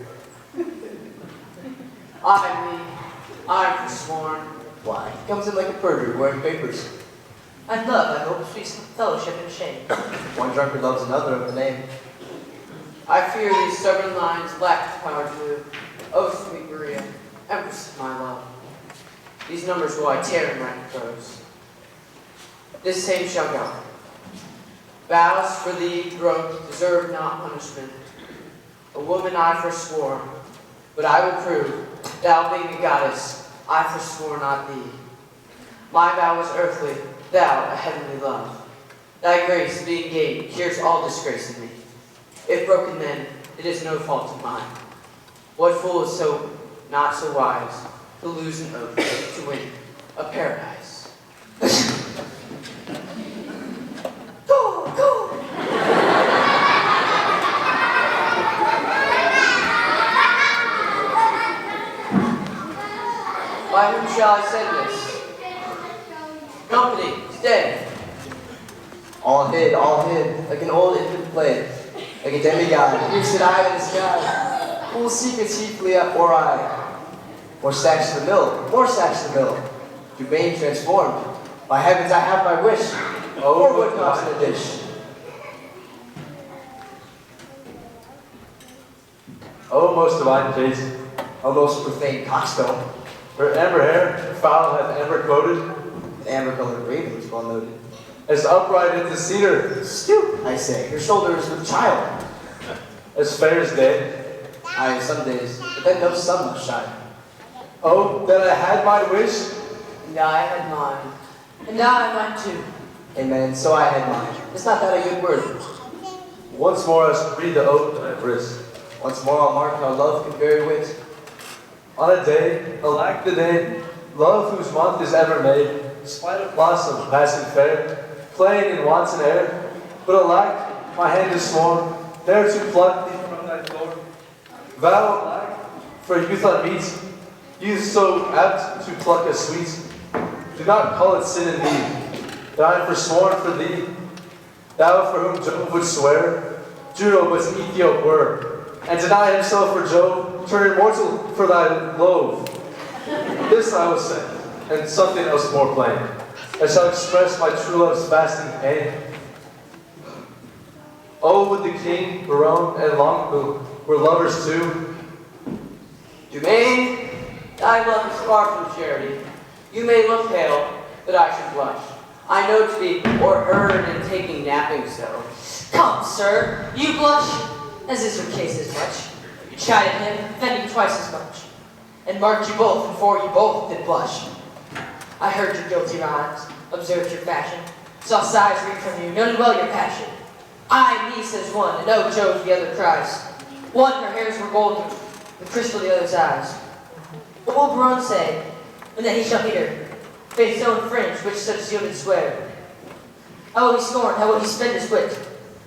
I forsworn. Why, he comes in like a perjurer wearing papers. And love, I hope, sweet fellowship and shame. One drunkard loves another of the name. I fear these stubborn lines lack the power to move. Oh, sweet Maria, empress of my love. These numbers will I tear and write in prose. This same shall go. Vows for thee broke deserve not punishment. A woman I forswore, but I will prove, thou being a goddess, I forswore not thee. My vow was earthly, thou a heavenly love. Thy grace, being gained, cures all disgrace in me. If broken then, it is no fault of mine. What fool is so not so wise to lose an oath to win a paradise? Go, go! By whom shall I send this? Company, stay. All hid, like an old infant play, like a demigod. Here sit I in the sky. Who will seek its heedfully up, or I? More stacks to the mill, more stacks to the mill. Humane transformed. By heavens, I have my wish. Or what comes in a dish? O most divine face, O most profane coxcomb, her amber hair, foul hath amber coated, an amber-colored raven was well noted. as upright as the cedar, Stoop, I say, her shoulders with child. as fair as day. Aye, some days, but then no sun must shine. Oh, that I had my wish, And I had mine. And I mine too. Amen, so I had mine. Is not that a good word? once more I shall read the oath that I risk. Once more I'll mark how love can vary wit. On a day, alack the day, love whose month is ever made, spite of blossom passing fair, playing in wanton air, but alack, my hand is sworn, there to pluck thee from thy floor. Vow, alack, for youth unmeet, youth so apt to pluck as sweet. Do not call it sin in thee, that I am forsworn for thee. Thou for whom Jove would swear, Juno but Ethiop were, and deny himself for Jove, turn immortal for thy love. This I will say, and something else more plain, I shall express my true love's fasting pain. Oh, would the king, Barone, and Longbow were lovers too. Dumaine, thy love is far from charity. You may look pale, but I should blush. I know to be o'erheard in taking napping so. Come, sir, you blush, as is your case as much. You chided him, offending twice as much, and marked you both, and for you both did blush. I heard your guilty rhymes, observed your fashion, saw sighs read from you, noted well your passion. I, me, says one, and oh, Jove, the other cries. One, her hairs were golden, the crystal the other's eyes. What will Barone say, when that he shall meet her? Faith's own fringe, which such zeal did swear. How will he scorn, how will he spend his wit?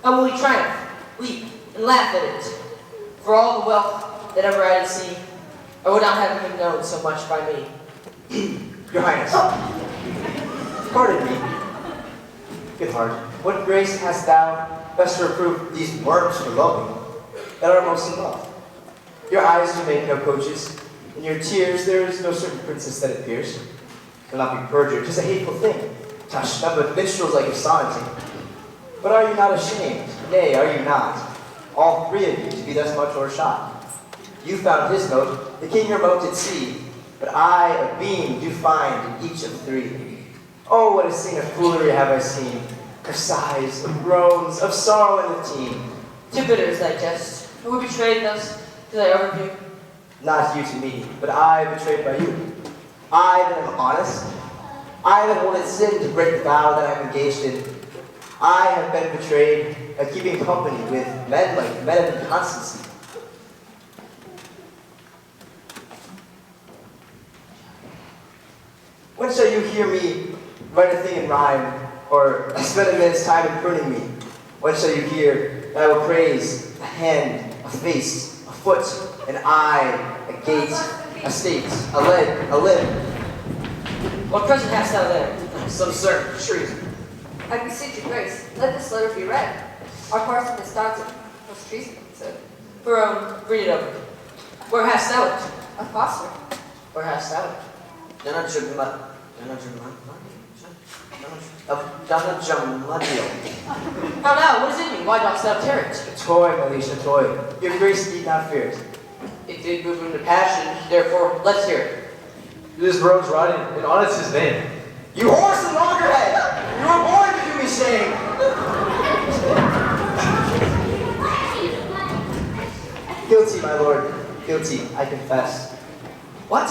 How will he triumph, leap, and laugh at it? For all the wealth that ever I did see, I would not have him known so much by me. Your Highness, pardon me. Good heart, what grace hast thou best to reprove these worms for loving, that are most in love? Your eyes do make no coaches, in your tears there is no certain princess that appears. Will not be perjured, 'tis a hateful thing. Tush, none but minstrels like your sonneting. But are you not ashamed? Nay, are you not? All three of you to be thus much o'ershot. You found his mote, the king your mote did see, but I a beam do find in each of three. Oh, what a scene of foolery have I seen, of sighs, of groans, of sorrow and of teen. Too bitter is thy jest. Who betrayed thus to thy overview? Not you to me, but I betrayed by you. I that am honest, I that hold it sin to break the vow that I am engaged in. I have been betrayed by keeping company with men like men of inconstancy. When shall you hear me write a thing in rhyme, or spend a minute's time in pruning me? When shall you hear that I will praise a hand, a face, a foot, an eye, a gate, a state, a leg, a limb? What present hast thou there? Some certain treason. I beseech your grace, let this letter be read. Our parson has started. What's treason, he said. Barone, read it over. Where hast thou it? A foster. Where hast thou it? How now? What is in me? Why dost thou tear it? A toy, Alicia, a toy. Your grace need not fear it. It did move him to passion, therefore, let's hear it. It is Barone's writing, and on it's his name. You horse and loggerhead! You were born to do me shame! Guilty, my lord. Guilty, I confess. What?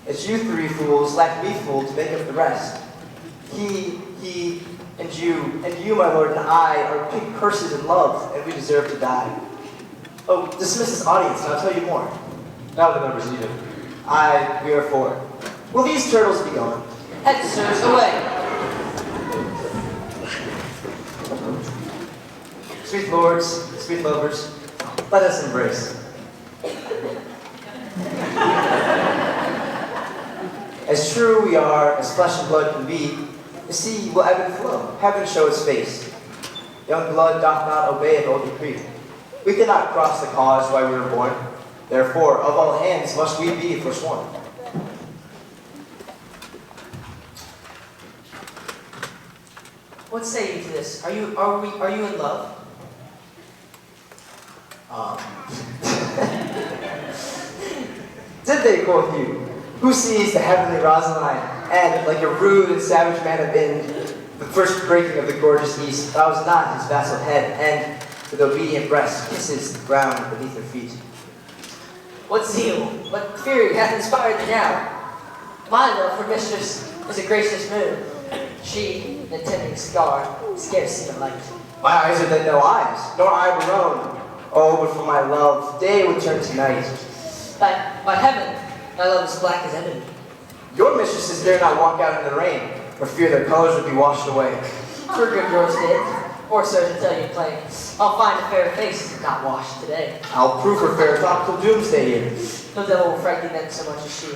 It's you three fools lack me fool to make up the rest. He, and you, my lord, and I are big curses in love, and we deserve to die. Oh, dismiss this audience, and I'll tell you more. Now the number's even. Aye, we are four. Will these turtles be gone? Head, sirs, away. Sweet lords, sweet lovers, let us embrace. As true we are, as flesh and blood can be, the sea will ebb and flow, heaven show its face. Young blood doth not obey an old decree. We cannot cross the cause why we were born. Therefore, of all hands must we be forsworn. What say you to this? Are you in love? Did they, quoth you? Who sees the heavenly Rosaline, and, like a rude and savage man of Ind, the first breaking of the gorgeous east, bows not his vassal head, and, with obedient breast, kisses the ground beneath her feet. What zeal, what fury hath inspired thee now? My love for mistress is a gracious moon. She, an attending star, scarce see the light. My eyes are then no eyes, nor I alone. Oh, but for my love, day would turn to night. By heaven, my love is black as ebony. Your mistresses dare not walk out in the rain, for fear their colors would be washed away. For good yours did, or so to tell you plain. I'll find a fair face not washed today. I'll prove her fair thought till doomsday here. No devil will frighten them so much as she.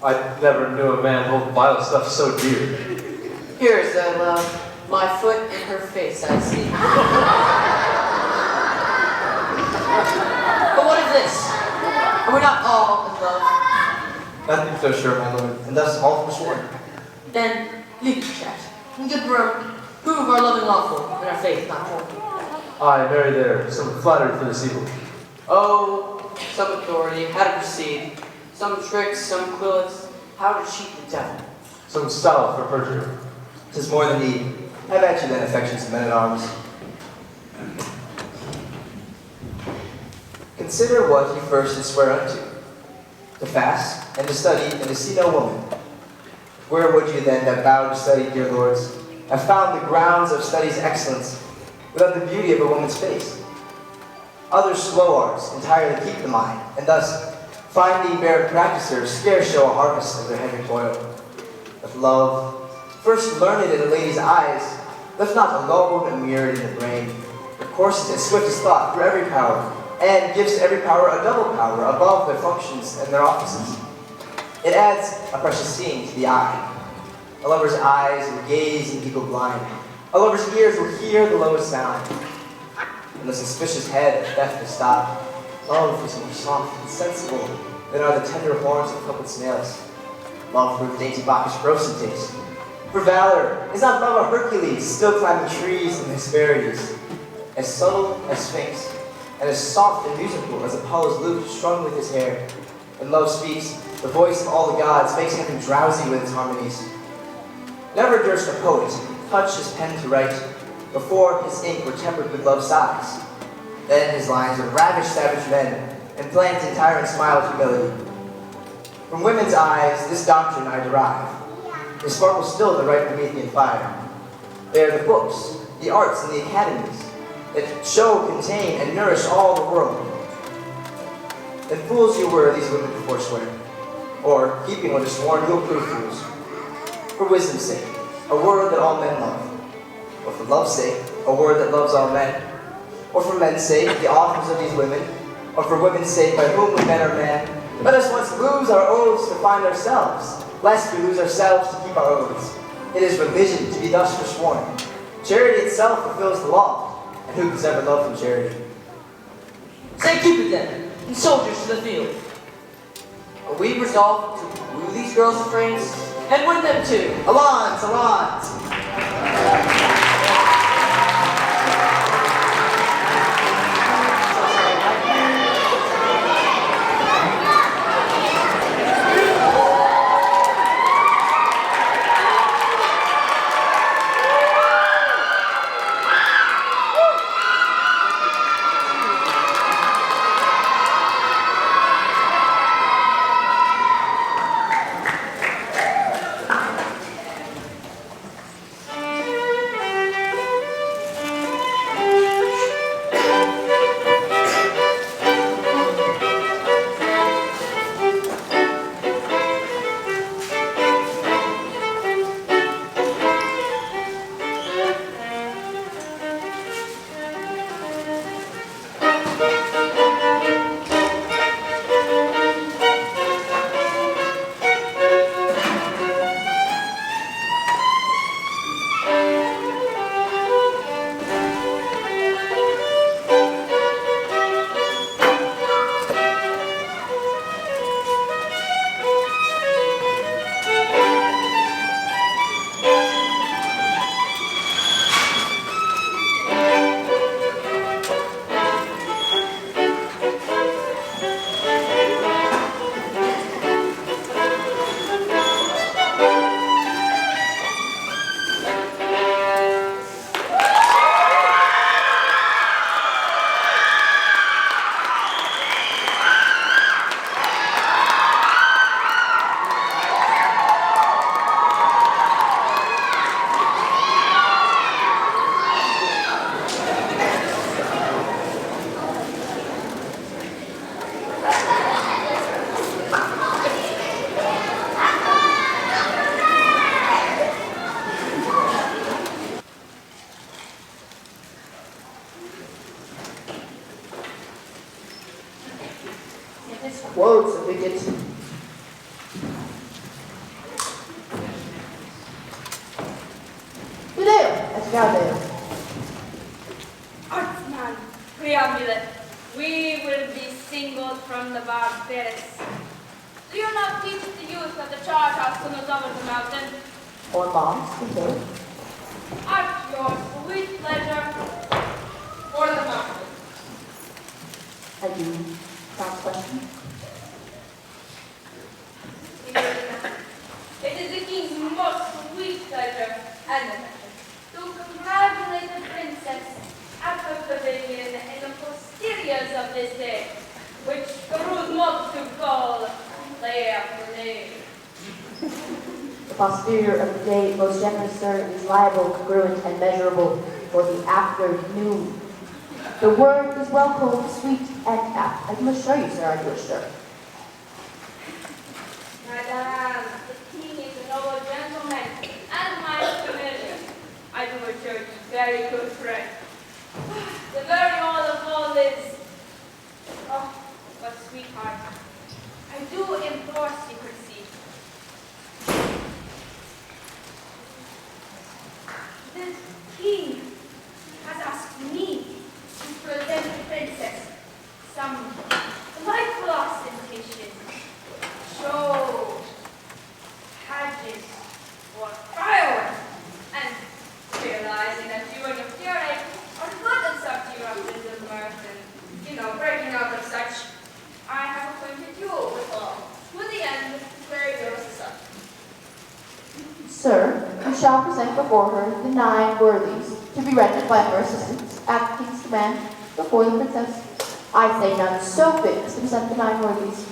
I never knew a man hold vile stuff so dear. Here is thy love, my foot in her face I see. But what of this? Are we not all in love? Nothing so sure, my lord, and thus all forsworn. Then leave the chat. In good room, prove our loving lawful, and our faith not torn. Aye, marry there, some flattery for this evil. Oh, some authority, how to proceed, some tricks, some quillets, how to cheat the devil. Some style for perjury. 'Tis more than need. Have at you then, affections of men-at-arms. Consider what you first did swear unto, to fast, and to study, and to see no woman. Where would you then that vowed to study, dear lords, have found the grounds of study's excellence, without the beauty of a woman's face? Other slow arts entirely keep the mind, and thus, finding bare practisers, scarce show a harvest of their heavy toil. But love, first learned in a lady's eyes, left not alone and mirrored in the brain, but courses and swiftest thought through every power, and gives to every power a double power above their functions and their offices. It adds a precious seeing to the eye. A lover's eyes will gaze and eagle blind. A lover's ears will hear the lowest sound. And the suspicious head of death will stop. Love is more soft and sensible than are the tender horns of coupled snails. Love for dainty Bacchus gross in taste. For valor is not love a Hercules, still climbing trees and Hesperides, as subtle as Sphinx, and as soft and musical as Apollo's lute strung with his hair. When love speaks, the voice of all the gods makes heaven drowsy with its harmonies. Never durst a poet touch his pen to write, before his ink were tempered with love's sighs. Then his lines would ravish savage men, and plant in tyrants mild humility. From women's eyes, this doctrine I derive. They sparkle still the right Promethean fire. They are the books, the arts, and the academies that show, contain, and nourish all the world. Then fools you were, these women forswear, or, keeping what is sworn, you'll prove fools. For wisdom's sake, a word that all men love, or for love's sake, a word that loves all men, or for men's sake, the authors of these women, or for women's sake, by whom we men are men, let us once lose our oaths to find ourselves, lest we lose ourselves to keep our oaths. It is religion to be thus forsworn. Charity itself fulfills the law, and who does ever love from charity? Say Cupid then, and soldiers to the field. Are we resolved to woo these girls of France, and win them too? Allons, allons! Misquotes a bigot. Judeo, et Gaudeo. Artsman, preambulate, we will be singled from the barbarous. Do you not teach the youth of the chart house to look over the mountain? Or moms, okay. At your sweet pleasure, or the mountain? I do. Sounds question. It is the king's most sweet pleasure and affection to congratulate the princess at the pavilion in the posteriors of this day, which the rude multitude call day after day. The posterior of the day, most generous sir, is liable, congruent, and measurable for the afternoon. The word is well told, sweet, and apt. I must show you, sir, I do assure. Madame, the king is a noble gentleman, and my familiar. I do assure you, very good friend. The very all of all is, oh, but sweetheart, I do endorse you proceed. The king has asked me to present the princess some delightful ostentation, show, pageant, or fireworks, and realizing that you and your fury are good at such eruptions of mirth and, breaking out of such, I have acquainted you with all, to the end, where yours is up. Sir, you shall present before her the 9 worthies, to be rendered by her assistants, at the king's command, before the princess. I say none so fit as to present the 9 worthies.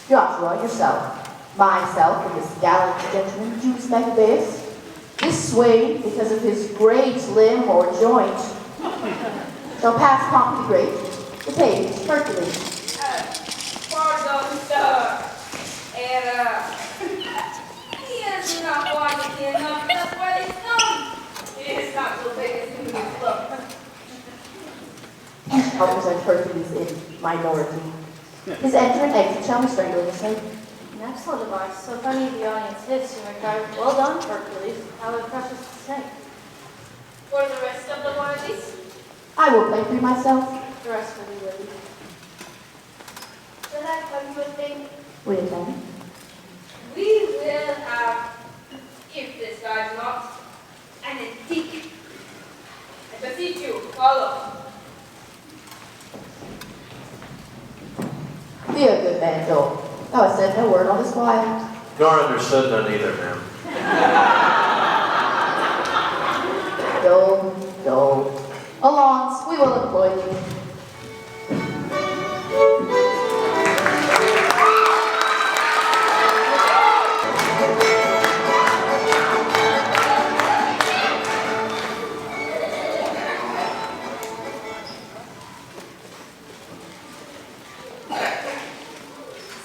Joshua, yourself, myself, and this gallant gentleman, Judas Maccabeus, this swain, because of his great limb or joint, shall pass promptly great, the page, Hercules. Pardon, sir. He is not quantity enough, that's why he's come. He is not so big as he is look. I'll present Hercules in minority. His enter and exit shall be strenuously. An excellent device. So if any of the audience hits, you may cry, "Well done, Hercules. How precious to say." For the rest of the worthies, I will play for myself. The rest will be with you. so that what you would think Wait a minute. we will have, if this dies not, an antique. I beseech you, follow. Be a good man, Joel. Thou hast said no word on this while. Nor understood none either, ma'am. Joel. Allons, we will employ you.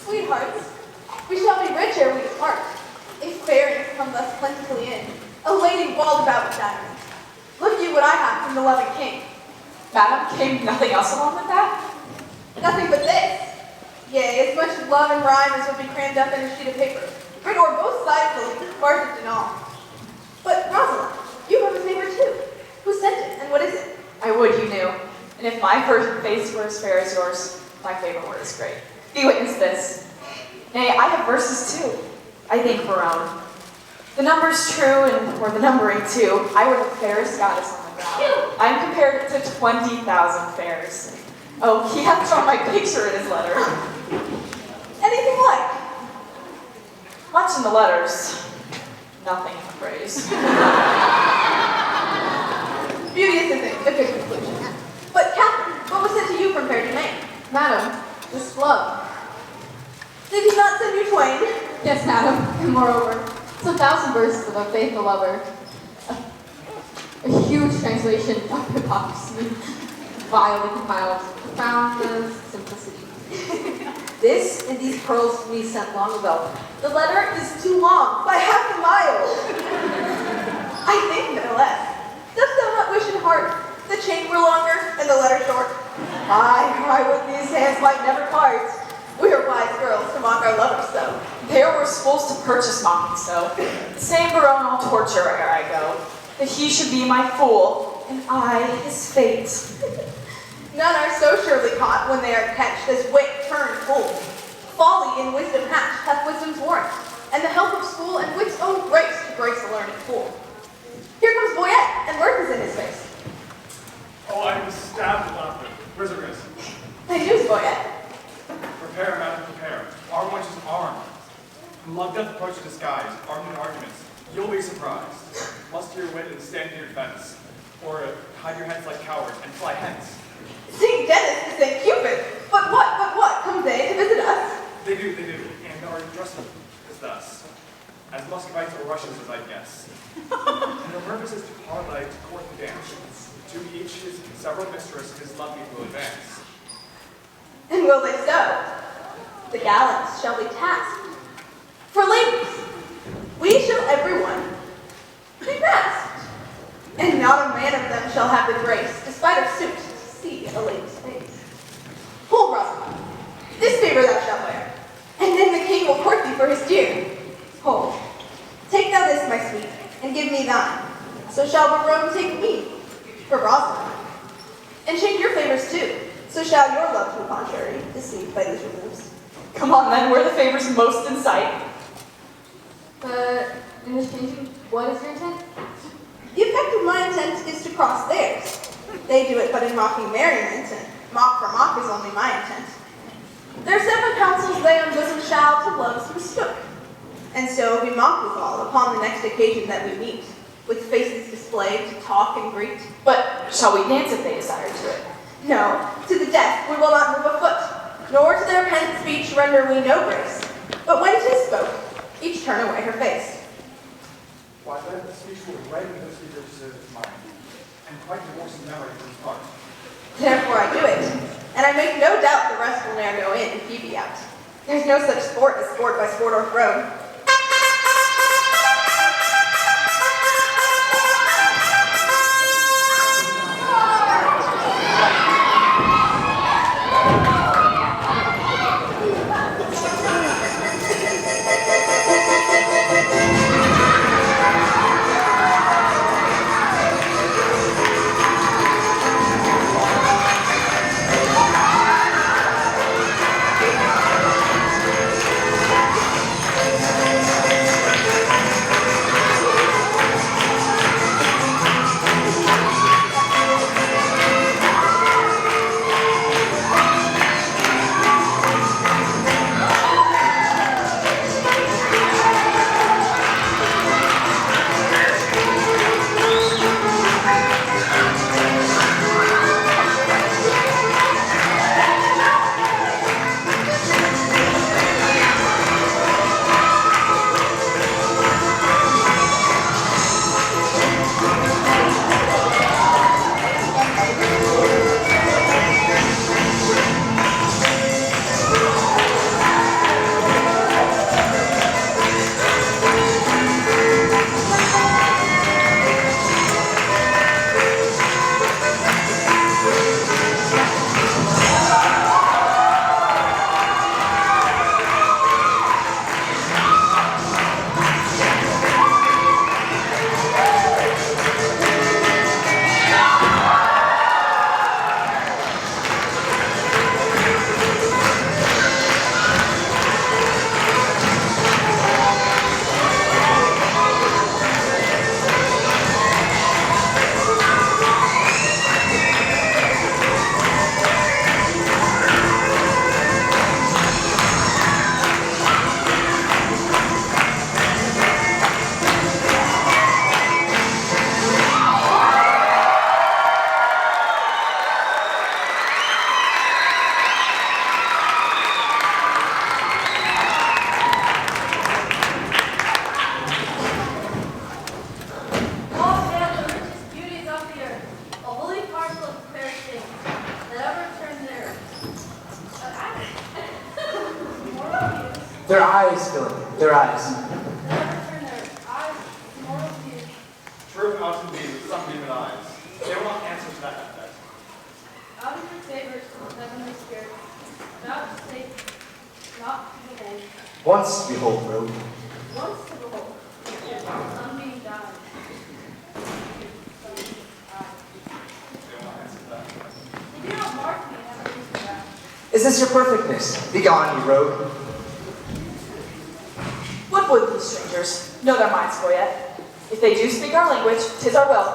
Sweethearts, we shall be rich ere we depart. If fairies come thus plentifully in, a lady walled about with diamonds. Look you what I have from the loving king. Madam, came nothing else along with that? Nothing but this. Yea, as much love and rhyme as would be crammed up in a sheet of paper. Written o'er both sides of the farthest and all. But Rosalind, you have a favor too. Who sent it, and what is it? I would you knew. And if my first face were as fair as yours, my favorite word is great. Be witness this. Nay, I have verses too. I think for own. The number's true, and for the numbering too, I were the fairest goddess on the ground. I am compared to 20,000 fairs. Oh, he hath thrown my picture in his letter. Anything like? Much in the letters. Nothing in the phrase. Beauty is a good conclusion. But Catherine, what was sent to you from fair domain? Madam, this love. Did he not send you twain? Yes, madam, and moreover, some 1,000 verses of a faithful lover. A huge translation of hypocrisy, vilely compiled, profound simplicity. This and these pearls we sent long ago. The letter is too long, by half a mile. I think no less. Dost thou not wish in heart the chain were longer and the letter short? I would these hands might never part. We are wise girls to mock our lovers so. There were schools to purchase mocking so. The same Barone I'll torture ere I go, that he should be my fool, and I his fate. None are so surely caught when they are catched as wit turned fool. Folly in wisdom hatched hath wisdom's warrant, and the help of school and wit's own grace to grace a learned fool. Here comes Boyette, and mirth is in his face. Oh, I am stabbed with laughter. Where's the risk? The news, Boyette. Prepare, madam, prepare. Arm wenches armed. Love doth approach disguise, armed in arguments. You'll be surprised. Muster your wit and stand to your defense. Or hide your heads like cowards and fly hence. St. Dennis is St. Cupid. But what? Come they to visit us? They do, and our dress is thus. As Muscovites or Russians, as I guess. And their purpose is to parlay, to court and dance. To each his several mistress his love will advance. And will they so? The gallants shall be tasked. For ladies, we shall everyone be masked. And not a man of them shall have the grace, despite of suit, to see a lady's face. Hold, Rosamond, this favor thou shalt wear, and then the king will court thee for his due. Hold, take thou this, my sweet, and give me thine. So shall Barone take me for Rosamond. And change your favors too, so shall your love to the contrary, deceived by these removes. Come on then, we're the favors most in sight. But in this changing, what is your intent? The effect of my intent is to cross theirs. They do it but in mocking merriment, and mock for mock is only my intent. Their several counsels they unbosom shall to love's mistook. And so we mock withal upon the next occasion that we meet, with faces displayed to talk and greet. But shall we dance if they desire to it? No, to the death we will not move a foot, nor to their pent speech render we no grace. But when 'tis spoke, each turn away her face. Why, that speech will ripen those eagers of mind, and quite divorce in memory from his heart. Therefore I do it, and I make no doubt the rest will ne'er go in if he be out. There's no such sport as sport by sport or throne. Their eyes, Philip, their eyes. Truth out to be with some demon eyes. They will not answer to that effect. Out of favors from the heavenly spirit, vouchsafe not to behold, Once behold, road. once to behold, unbeing died. They do not mark me in heavenly spirit. Is this your perfectness? Begone, you rogue. What would these strangers? Know their minds for yet. If they do speak our language, 'tis our will.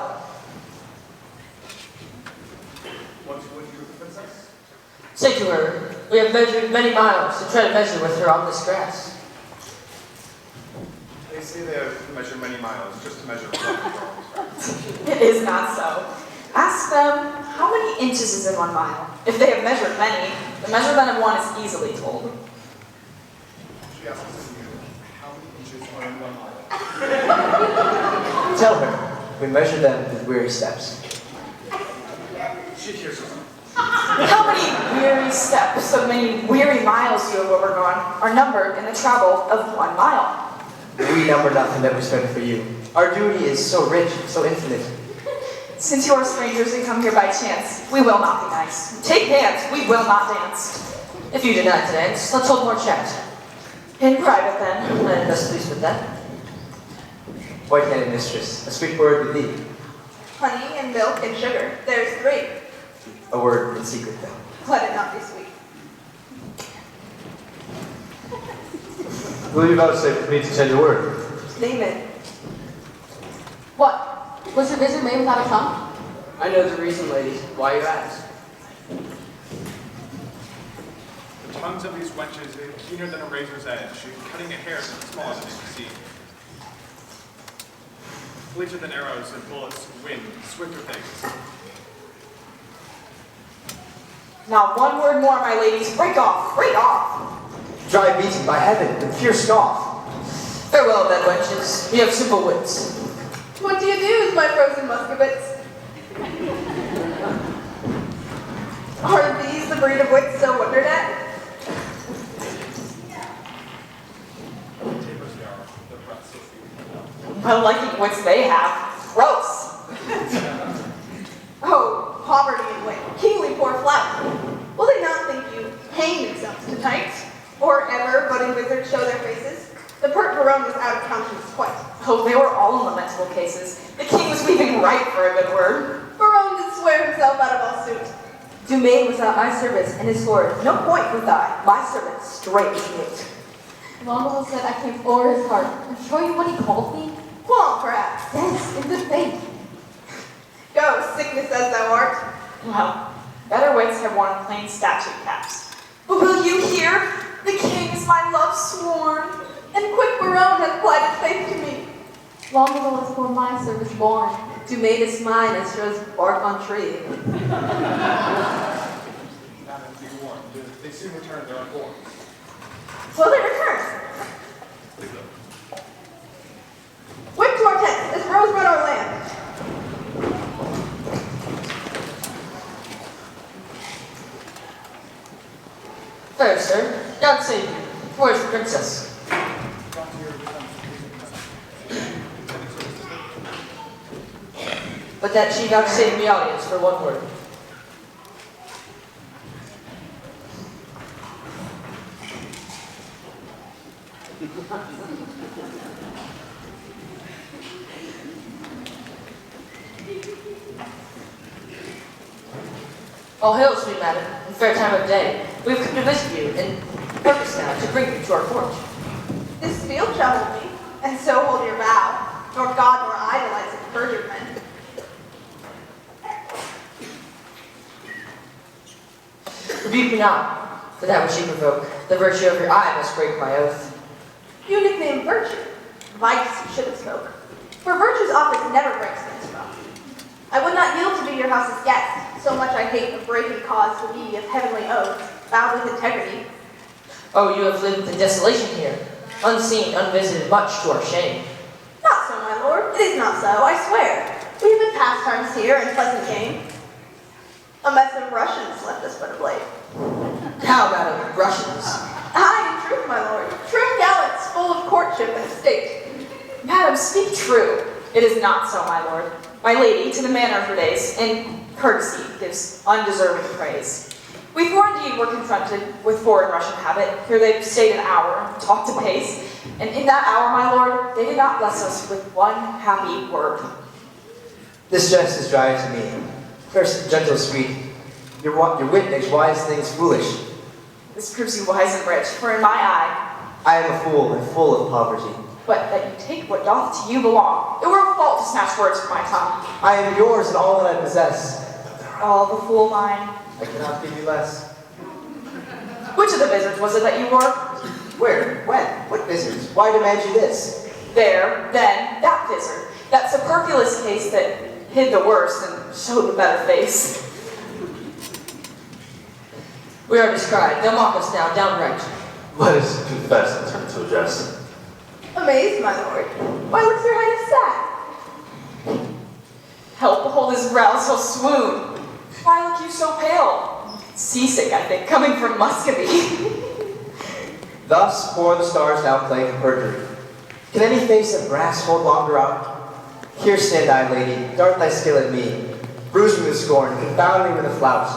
What would you, princess? Say to her, we have measured many miles to try to measure with her on this grass. They say they have measured many miles just to measure one. It is not so. Ask them, how many inches is in 1 mile? If they have measured many, the measurement of one is easily told. She asks you, how many inches are in 1 mile? Tell her, we measure them with weary steps. She hears herself. How many weary steps, so many weary miles you have overgone, are numbered in the travel of 1 mile? We number nothing that we spend for you. Our duty is so rich, so infinite. Since you are strangers and come here by chance, we will not be nice. Take hands, we will not dance. If you deny to dance, let's hold more chat. In private then. I am best pleased with that. White-headed mistress, a sweet word with thee. Honey and milk and sugar. There's 3. A word in secret, though. Let it not be sweet. Will you vouchsafe for me to tell your word? Name it. What? Was your visit made without a tongue? I know the reason, lady. Why you ask? The tongues of these wenches are keener than a razor's edge, cutting a hair smaller than you can see. Fleeter than arrows and bullets, wind, swifter things. Now 1 word more, my ladies. Break off, break off. Dry beating by heaven, with fierce scoff. Farewell, then, wenches. You have simple wits. What do you do with my frozen muscovits? Are these the breed of wits so wondered at? Well, liking wits they have. Gross. Oh, poverty and wit, kingly poor flout. Will they not think you hang themselves tonight? Or ever, but in wizards show their faces? The pert Barone was out of countenance quite. Oh, they were all lamentable cases. The king was weeping right for a good word. Barone did swear himself out of all suit. Dumaine was at my service, and his sword, no point with I. My servant straight as mute. Longfellow said I came for his heart. And show you what he called me? Qualm, perhaps. Yes, in good faith. Go, sickness as thou art. Well, better wits have worn plain statue caps. But will you hear? The king is my love sworn. And quick Barone hath plighted faith to me. Longfellow is for my service born. Dumaine is mine as shows bark on tree. Madam, be warned. They soon return their unborn. Will they return? Whip to our tents, as Rose run our land. Fair sir, God save you. Where's the princess? But that she vouchsafed me audience for 1 word. All hail, sweet madam, in fair time of day. We have come to visit you, and purpose now to bring you to our court. This field shall hold me, and so hold your vow. Nor God nor I delights in perjured men. Rebuke me not, for that which you provoke. The virtue of your eye must break my oath. You nickname virtue. Vice you should have spoke. For virtue's office never breaks men's wrath. I would not yield to be your house's guest. So much I hate a breaking cause to be of heavenly oaths, bound with integrity. Oh, you have lived in desolation here, unseen, unvisited, much to our shame. Not so, my lord. It is not so, I swear. We have been pastimes here and pleasant game. A mess of Russians left us but of late. How, madam, Russians? Aye, in truth, my lord. Trim gallants full of courtship and state. Madam, speak true. It is not so, my lord. My lady, to the manner of her days, and Courtesy gives undeserving praise. We four indeed were confronted with foreign Russian habit. Here they stayed an hour, talked to pace, and in that hour, my lord, they did not bless us with one happy word. This jest is dry to me. First, gentle, sweet. Your wit makes wise things foolish. This proves you wise and rich, for in my eye, I am a fool and full of poverty. but that you take what doth to you belong. It were a fault to snatch words from my tongue. I am yours and all that I possess. All the fool mine. I cannot give you less. Which of the wizards was it that you were? Where? When? What wizards? Why demand you this? There, then, that wizard. That superfluous case that hid the worst and showed the better face. We are described. They'll mock us now, downright. Let us confess and turn to a jest. Amazed, my lord. Why looks your highness sad? Help behold his brow so swoon. Why look you so pale? Seasick, I think, coming from Muscovy. Thus, pour the stars now plague perjury. Can any face of brass hold longer out? Here stand I, lady, dart thy skill at me. Bruise me with scorn, confound me with a flout.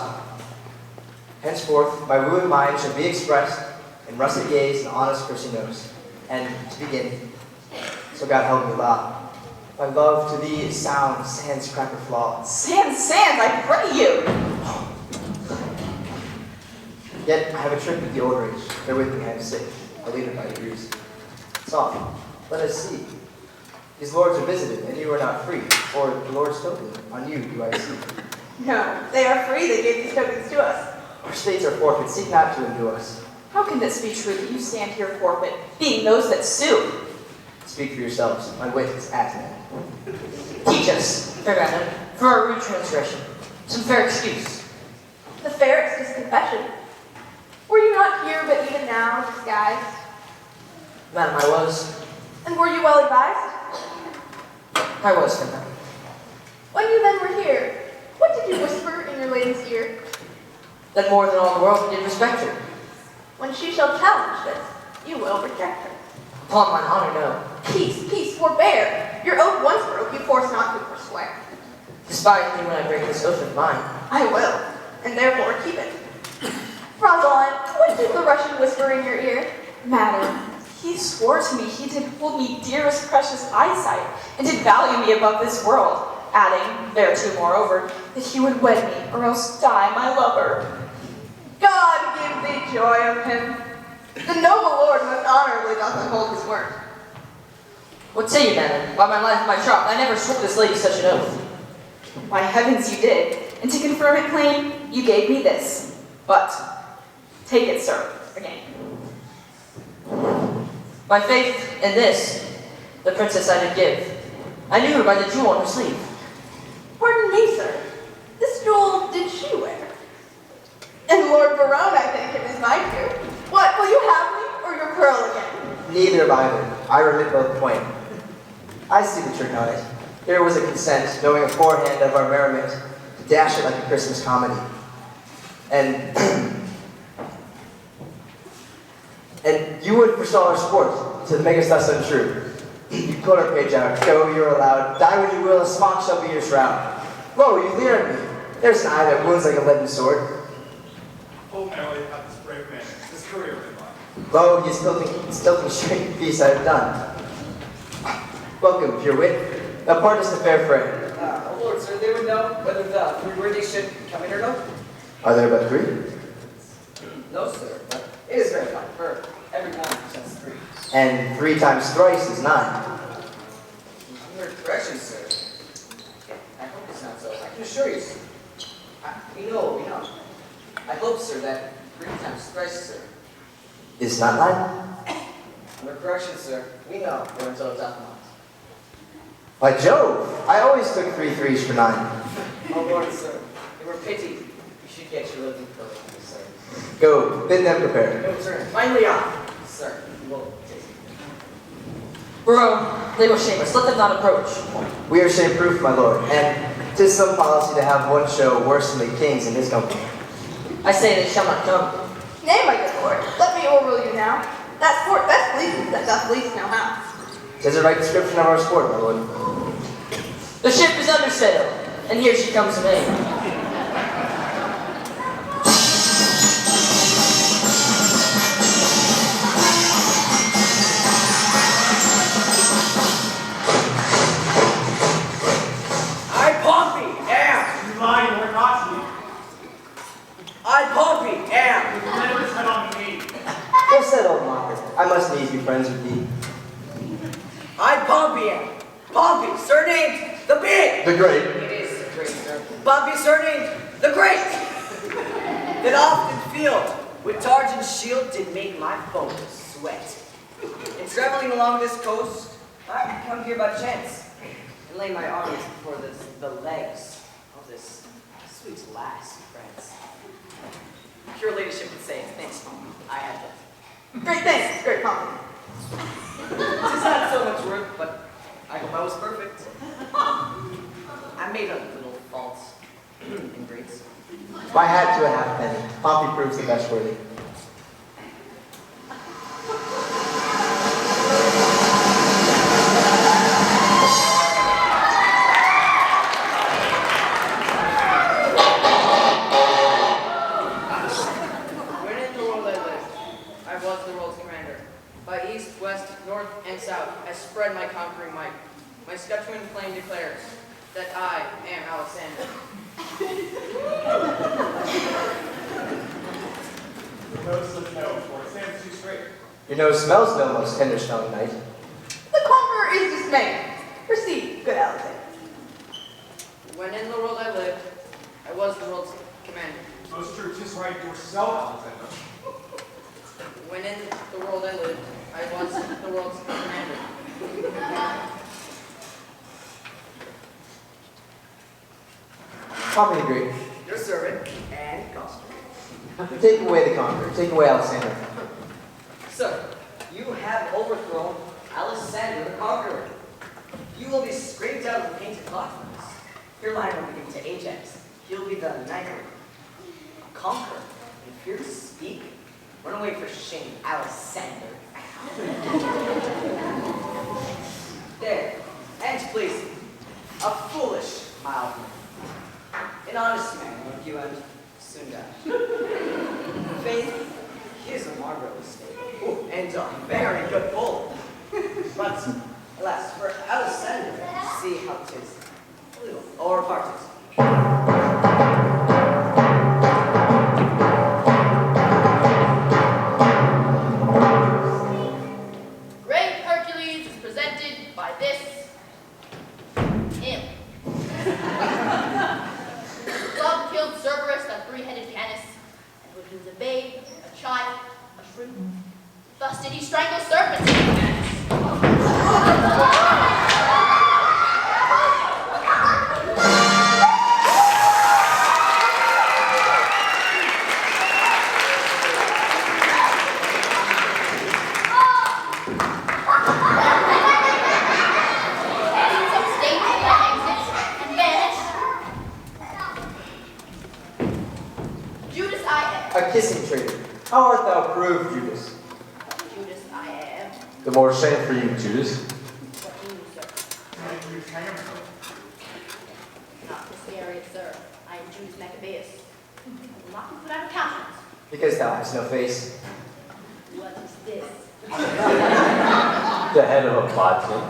Henceforth, my wooing mind shall be expressed in russet gaze and honest pursy nose. And to begin, so God help me, la. My love to thee is sound, sans crack or flaw. Sans, I pray you. Yet I have a trick with the old age. Bear with me, I am sick. I leave it by degrees. Soft, let us see. These lords are visited, and you are not free. Or the Lord's token, on you do I see. No, they are free. They gave these tokens to us. Our states are forfeit, seek not to undo us. How can this be true that you stand here forfeit, being those that sue? Speak for yourselves, my wit is at man. Teach us, fair madam, for our rude transgression, some fair excuse. The fairest is confession. Were you not here, but even now disguised? Madam, I was. And were you well advised? I was, fair madam. When you then were here, what did you whisper in your lady's ear? That more than all the world did respect her. When she shall challenge this, you will reject her. Upon mine honor, no. Peace, peace, forbear. Your oath once broke, you force not to forswear. Despise me when I break this oath of mine. I will, and therefore keep it. Rosalind, what did the Russian whisper in your ear? Madam, he swore to me he did hold me dearest precious eyesight, and did value me above this world, adding, thereto moreover, that he would wed me, or else die my lover. God give thee joy of him. The noble lord most honorably doth uphold his word. What say you, madam? By my life, my troth, I never swore this lady such an oath. By heavens you did, and to confirm it plain, you gave me this. But, take it, sir, again. My faith in this, the princess I did give. I knew her by the jewel on her sleeve. Pardon me, sir. This jewel did she wear? And Lord Barone, I think it is my due. What, will you have me, or your pearl again? Neither of either. I remit both twain. I see the trick on it. Here was a consent, knowing aforehand of our merriment, to dash it like a Christmas comedy. And and you would forestall our sport, to make us thus untrue. You pull our page out, go, you're allowed, die when you will, a smock shall be your shroud. Lo, you leer at me. There's an eye that wounds like a leaden sword. Oh, Emily, have this brave man, this career in mind. Lo, he is stilting straight peace I have done. Welcome, pure wit. Thou partest the fair fray. Oh Lord, sir, they would know whether the three worthies should come in or no. Are there but three? No, sir, but it is very fine, for every one presents three. And 3 times thrice is 9. Your correction, sir. I hope it's not so. I can assure you, sir. We know. I hope, sir, that 3 times thrice, sir. Is not 9? Under correction, sir. We know we're until it's out of mind. By Jove, I always took 3 threes for 9. Oh Lord, sir, if we're pitied, you should get your living perfectly, sir. Go, bid them prepare. No, sir. Finally on. Sir, you will take it. Barone, they will shame us. Let them not approach. We are shame-proof, my lord, and 'tis some policy to have one show worse than the kings in his company. I say they shall not come. Nay, my good lord, let me overrule you now. That sport best pleases that doth least know how. 'Tis a right description of our sport, my lord. The ship is under sail, and here she comes amain. Pompey, damn! Let his head on me. Well said, old mocker. I must needs be friends with thee. I Pompey am. Pompey, surnamed the Big. The Great. It is the Great, sir. Pompey, surnamed the Great. That oft in field with targe and shield did make my foes sweat. In traveling along this coast, I come here by chance and lay my arms before the legs of this sweet lass, friends. Your ladyship would say, thanks, Pompey. I had that. Great, thanks. Great compliment. It's not so much work, but I hope I was perfect. I made a little faults in grades. If I had to a halfpenny, Pompey proves the best worthy. When in the world I lived, I was the world's commander. By east, west, north, and south, I spread my conquering might. My Scotchman flame declares that I am Alexander. Your nose doesn't know, or it stands too straight. Your nose smells no most tender smelling knight. The conqueror is dismayed. Proceed, good Alexander. When in the world I lived, I was the world's commander. Most true, 'tis right yourself, Alexander. When in the world I lived, I was the world's commander. Pompey the Great. Your servant and costume. Take away the conqueror. Take away Alexander. Sir, you have overthrown Alexander the Conqueror. You will be scraped out of the painted cloth. Your line will be given to Ajax. He'll be the knight. Conquer. And fear to speak. Run away for shame, Alexander. There. And please, a foolish, mild man. An honest man like you and soon die. Faith, he is a marvelous state. And a very good bull. But, alas, for Alexander, see how 'tis. A little, or parted. Great Hercules is presented by this him. Love killed Cerberus, that three-headed Canis, and when he was a babe, a child, a shrew, thus did he strangle serpents in Canis. A kissing traitor. How art thou proved, Judas? Judas I am. The more shame for you, Judas. What do you, sir? Not Iscariot, sir. I am Judas Maccabeus. I will not be put out of countenance. Because thou hast no face. What is this? The head of a plotkin.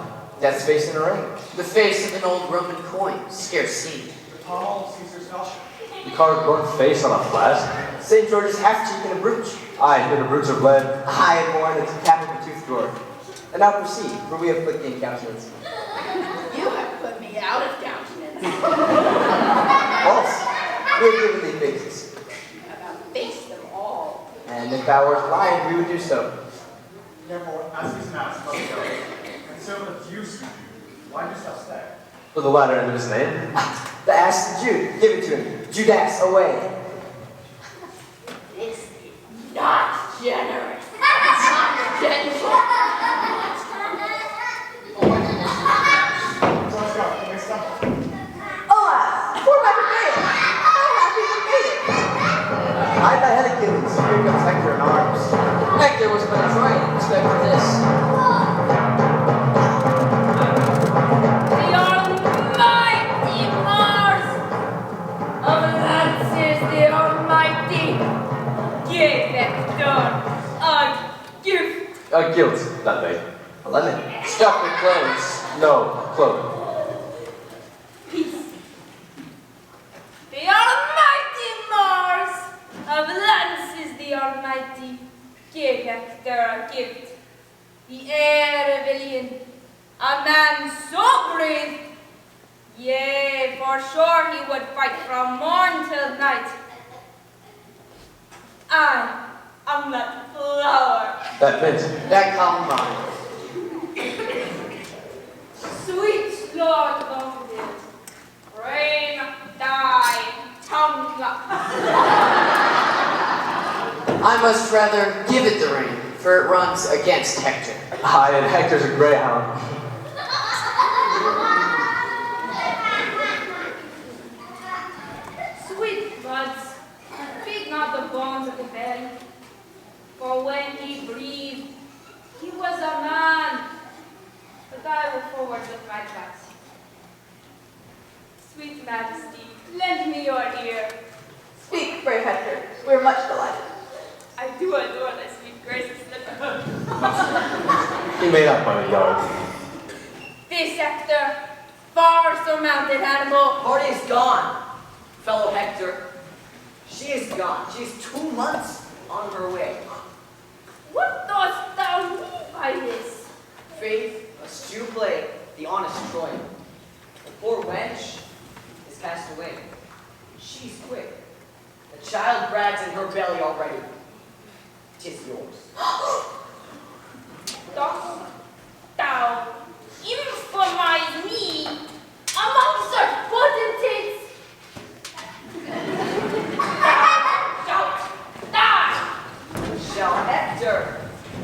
Death's face in a ring. The face of an old Roman coin, scarce seen. The tall Caesar's falchion. You carved burnt face on a flask. St. George's half-cheek and a brooch. Aye, bitter brutes are bled. I am born at the cap of a tooth drawer. And now proceed, for we have put thee in countenance. You have put me out of countenance. False. We have given thee faces. About face them all. And if thou wert blind, we would do so. Therefore, as he's announced, must go. And so the deuce, why dost thou stay? For the latter end of his name. The ass of Jude, give it to him. Judas, away. This is not generous. It's not gentle. Let's go, we may stumble. Alas, poor Maccabeus! How happy you made it! Hide thy head, Achilles. Here comes Hector in arms. Hector was but a Trojan in respect for this. The almighty Mars of Lances the Almighty gave Hector a gift. A guilt, that day. A lemon. Stuffed with clothes. No, cloak. The almighty Mars of Lances the Almighty gave Hector a gift, the heir of Ilion, a man so brave, yea, for sure he would fight from morn till night. I am that flower. That mint. That combine. Sweet Lord Longfield, rain thy tongue. I must rather give it the rein, for it runs against Hector. Aye, and Hector's a greyhound. Sweet buds, feed not the bones of the belly, for when he breathed, he was a man. But I will forward with my trust. Sweet Majesty, lend me your ear. Speak, brave Hector. We are much delighted. I do adore thy sweet graces, Slipper. He made up my yard. This Hector, far surmounted animal. Party is gone, fellow Hector. She is gone. She is 2 months on her way. What dost thou mean by this? Faith, a stew play, the honest Troy. The poor wench is cast away. She's quick. The child brags in her belly already. 'Tis yours. Dost thou infamize me among such potentates? Thou shalt die! Shall Hector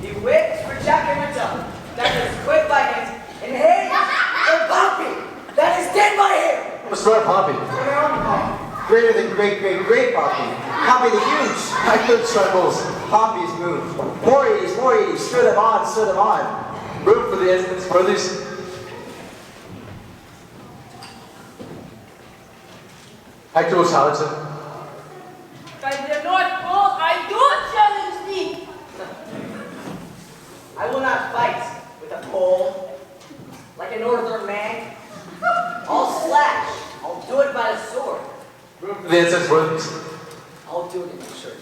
be whipped for Jacqueminta? That is quit by him, and hey, for Poppy, that is dead by him! Restore Poppy. Greater than great Poppy. Poppy the huge. Hector trembles. Poppy's moved. More 80s, more 80s. Stir them on, stir them on. Room for the instance, brothers. Hector will challenge him. By the North Pole, I do challenge thee! I will not fight with a pole like a northern man. I'll slash. I'll do it by the sword. Room for the instance, brothers. I'll do it in my shirt.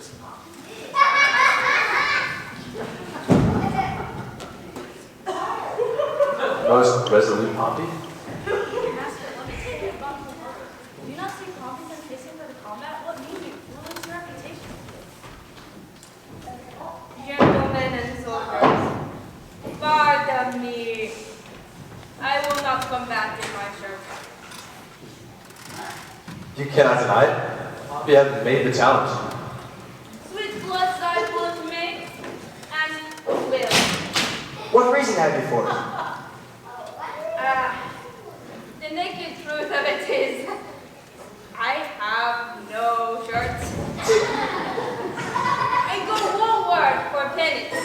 Most resolute Poppy. Master, let me take you about the order. Do you not see Poppy and kissing for the combat? What mean you? You'll lose your reputation. Gentlemen and soldiers, pardon me. I will not combat in my shirt. You cannot deny it. Poppy has made the challenge. Sweet bloods I will make, and will. What reason have you for it? The naked truth of it is, I have no shirt. I go homeward for penance.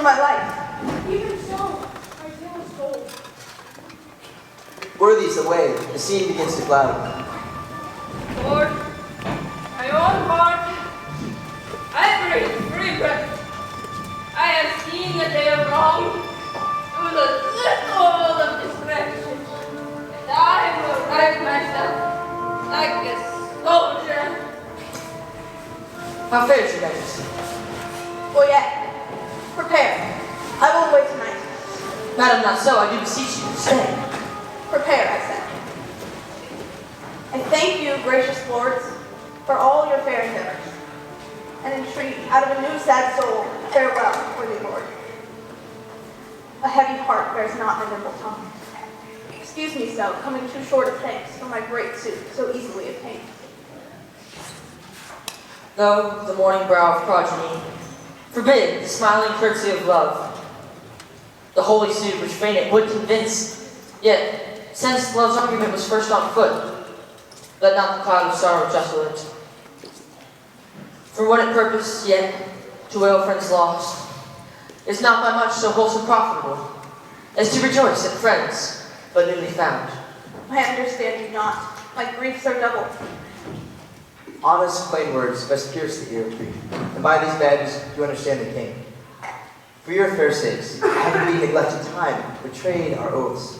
for my life. Even so, my tale is told. Worthies away, the scene begins to cloud. Lord, my own heart How fares your majesty? Well, yet, prepare. I will wait tonight. Madam, not so. I do beseech you, stay. Prepare, I said. I thank you, gracious lords, for all your fair endeavors, and entreat, out of a new sad soul, farewell, worthy lord. A heavy heart bears not a nimble tongue. Excuse me, so, coming too short of thanks for my great suit, so easily obtained. Though the morning brow of progeny forbid the smiling curtsy of love, the holy suit which fain it would convince, yet, since love's argument was first on foot, let not the cloud of sorrow jostle it. For what it purposed, yet, to wail friends lost, is not by much so wholesome profitable, as to rejoice at friends but newly found. I understand you not. My griefs are double. Honest, plain words best pierce the ear of grief, and by these badges you understand the king. For your fair sakes, having we neglected time, betrayed our oaths,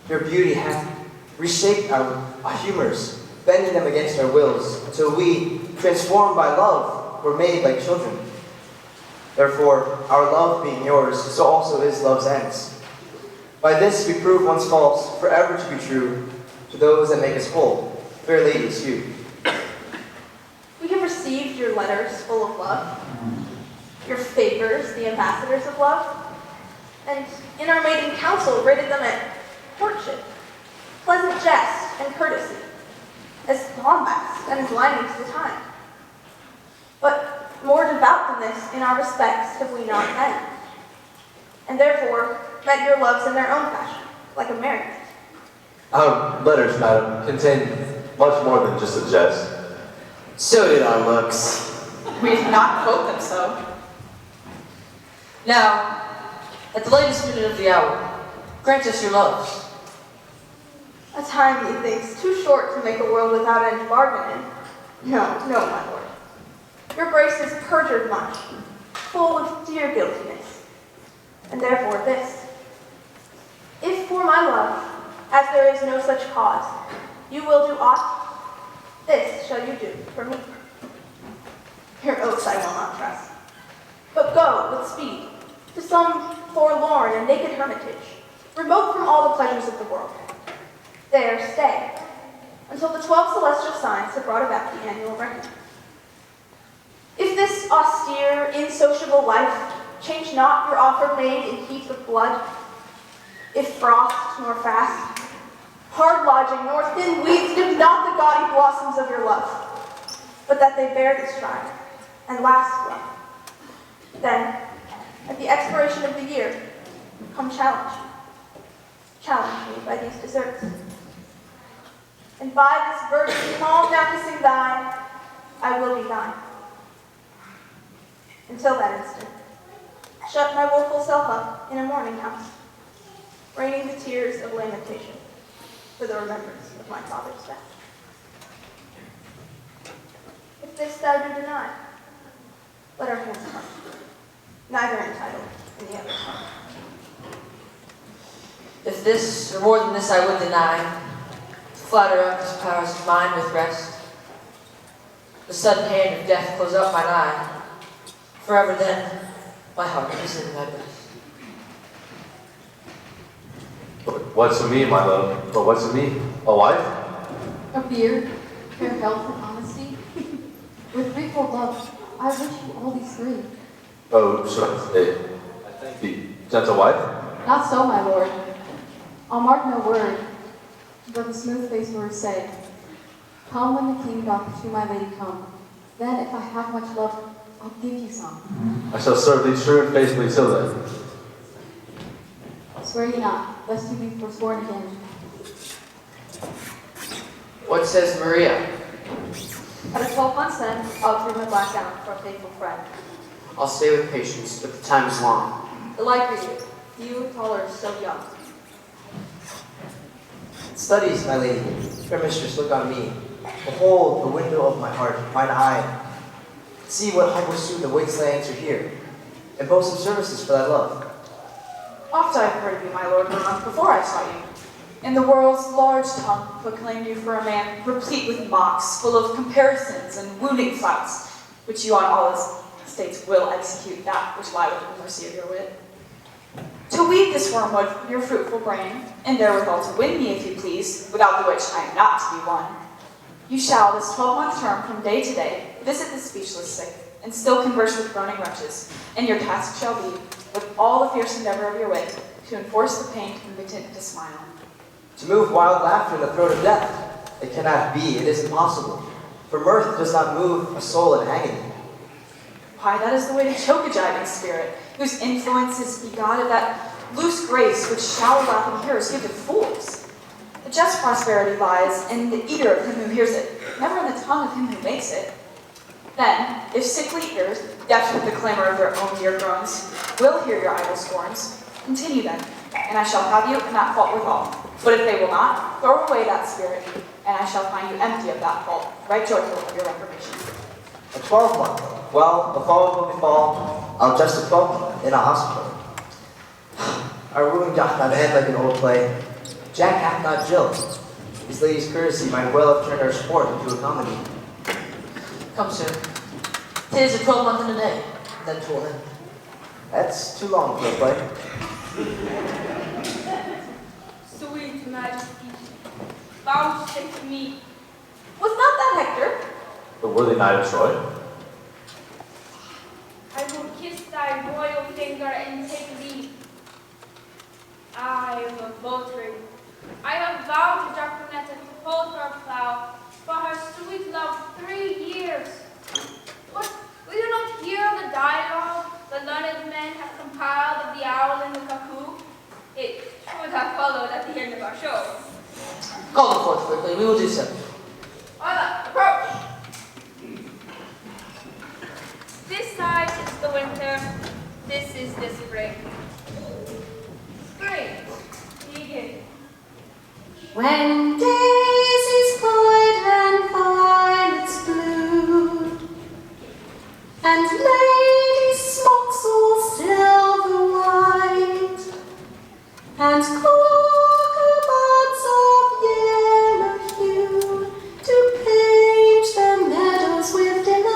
your beauty hath reshaped our humors, bending them against our wills, until we, transformed by love, were made like children. Therefore, our love being yours, so also is love's ends. By this we prove once false, forever to be true, to those that make us whole, fair ladies, you. We have received your letters full of love, your favors, the ambassadors of love, and in our maiden council rated them at courtship, pleasant jest and courtesy, as bombast and as lining to the time. But more devout than this in our respects have we not been, and therefore met your loves in their own fashion, like a merriment. Our letters, madam, contain much more than just a jest. So did our looks. We did not quote them so. Now, at the latest minute of the hour, grant us your loves. A time, methinks, too short to make a world without end bargain in. No, no, my lord. Your grace is perjured much, full of dear guiltiness, and therefore this. If for my love, as there is no such cause, you will do aught, this shall you do for me. Your oaths I will not trust, but go with speed to some forlorn and naked hermitage, remote from all the pleasures of the world. There stay, until the 12 celestial signs have brought about the annual reckoning. If this austere, insociable life change not your offer made in heat of blood, if frost nor fast, hard lodging nor thin weeds dim not the gaudy blossoms of your love, but that they bear the stride and last love. Then, at the expiration of the year, come challenge me. Challenge me by these deserts. And by this virgin palm now kissing thine, I will be thine. Until that instant, shut my woeful self up in a mourning house, raining the tears of lamentation for the remembrance of my father's death. If this thou do deny, let our hands part, neither entitled in the other's heart. If this, or more than this, I would deny, to flatter up this powers of mine with rest, the sudden hand of death close up mine eye, forever then, my heart is in thy breast. But what's to me, my love? But what's to me? A wife? A beard, fair health, and honesty. With threefold love, I wish you all these three. Oh, sure. I thank thee. Gentle wife? Not so, my lord. I'll mark no word, but the smooth-faced words say, come when the king doth to my lady come. Then, if I have much love, I'll give you some. I shall serve thee true and faithfully till then. Swear ye not, lest you be forsworn again. What says Maria? At a 12 months then, I'll through my black gown for a faithful friend. I'll stay with patience, but the time is long. The like for you, you taller, so young. Studies, my lady, fair mistress, look on me. Behold the window of my heart, mine eye. See what humble student awaits thy answer here, and boast some services for thy love. Oft I have heard of you, my lord, a month before I saw you. And the world's large tongue proclaimed you for a man replete with mocks, full of comparisons and wounding flouts, which you on all estates will execute that which lie within the mercy of your wit. To weed this wormwood from your fruitful brain, and therewithal to win me, if you please, without the which I am not to be won, you shall, this 12-month term, from day to day, visit the speechless sick, and still converse with groaning wretches, and your task shall be, with all the fierce endeavor of your wit, to enforce the pain impotent to smile. To move wild laughter in the throat of death. It cannot be, it is impossible. For mirth does not move a soul in agony. Why, that is the way to choke a jibing spirit, whose influence is begot of that loose grace which shallow laughing hearers give to fools. The just prosperity lies in the ear of him who hears it, never in the tongue of him who makes it. Then, if sickly ears, deaf with the clamor of their own dear groans, will hear your idle scorns, continue then, and I shall have you in that fault withal. But if they will not, throw away that spirit, and I shall find you empty of that fault, right joyful of your reformation. A 12-month. Well, the fall will befall. I'll just a 12-month in a hospital. Our wooing doth not end like an old play. Jack hath not Jill. His lady's courtesy might well have turned our sport into a comedy. Come, sir. 'Tis a 12-month and a day, then 'twill end. That's too long for a play. Sweet Majesty, vouchsafe me. Was not that Hector? The worthy knight of Troy? I will kiss thy royal finger and take leave. I am a votary. I have vowed to Jaconetta to hold her plough for her sweet love 3 years. But will you not hear the dialogue the learned men have compiled of the owl and the cuckoo? It should have followed at the end of our show. Call them forth quickly. We will do so. Hola, approach! This side is the winter. This is the spring. Spring, begin. When daisies point and violets bloom, and ladies' smocks all silver white, and cuckoo-buds of yellow hue to paint the meadows with delight.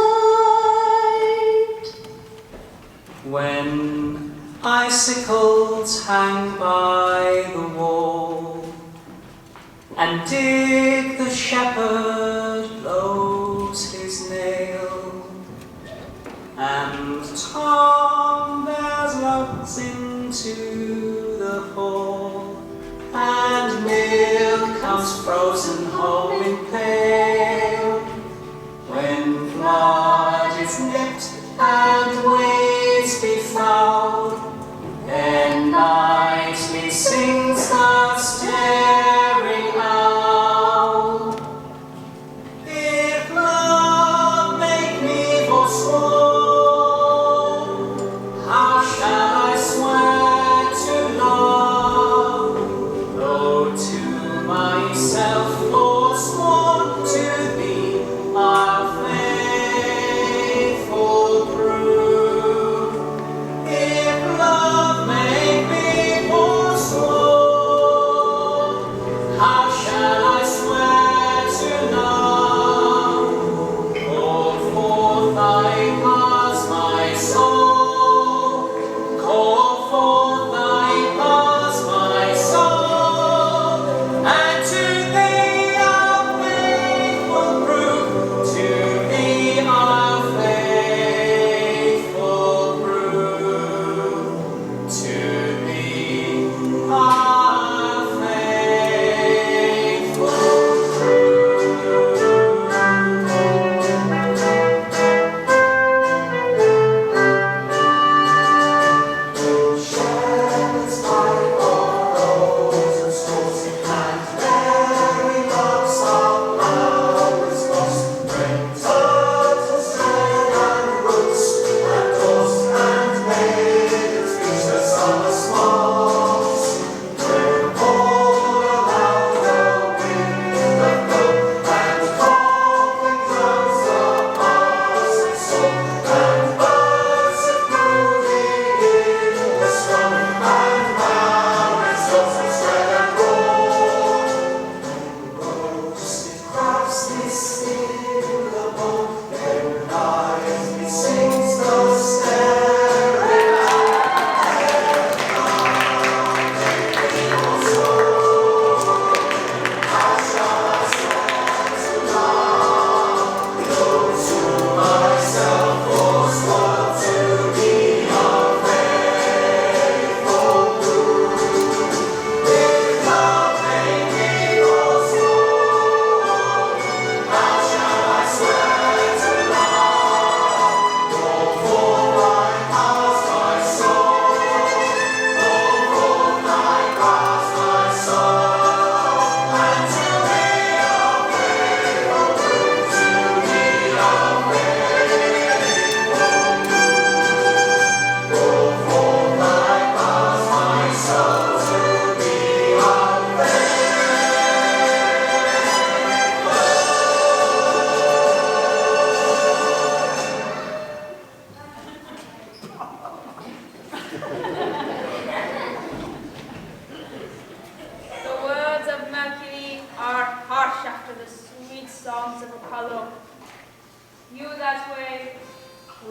When icicles hang by the wall, and Dick the shepherd blows his nail, and Tom bears logs into the hall, and milk comes frozen home in pail. When blood is nipped and weeds be fouled, then nightly sings the staring owl. If love make me forsworn,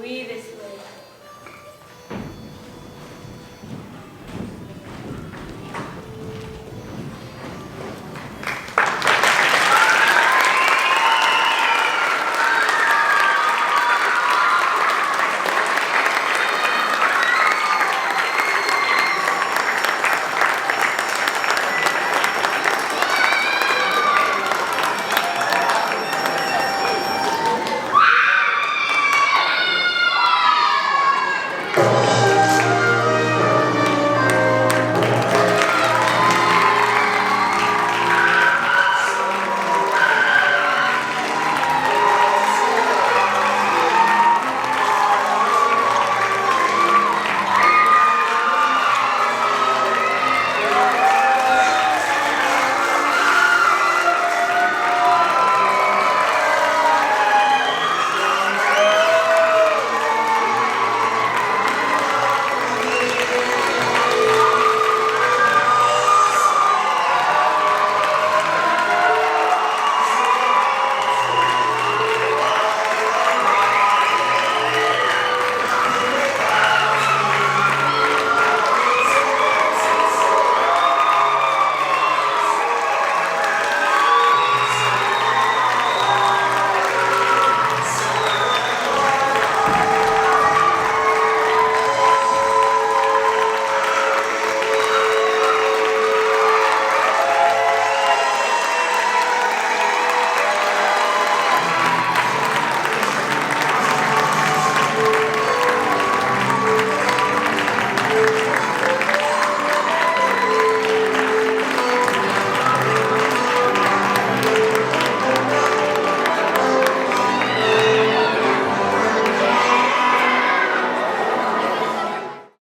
We this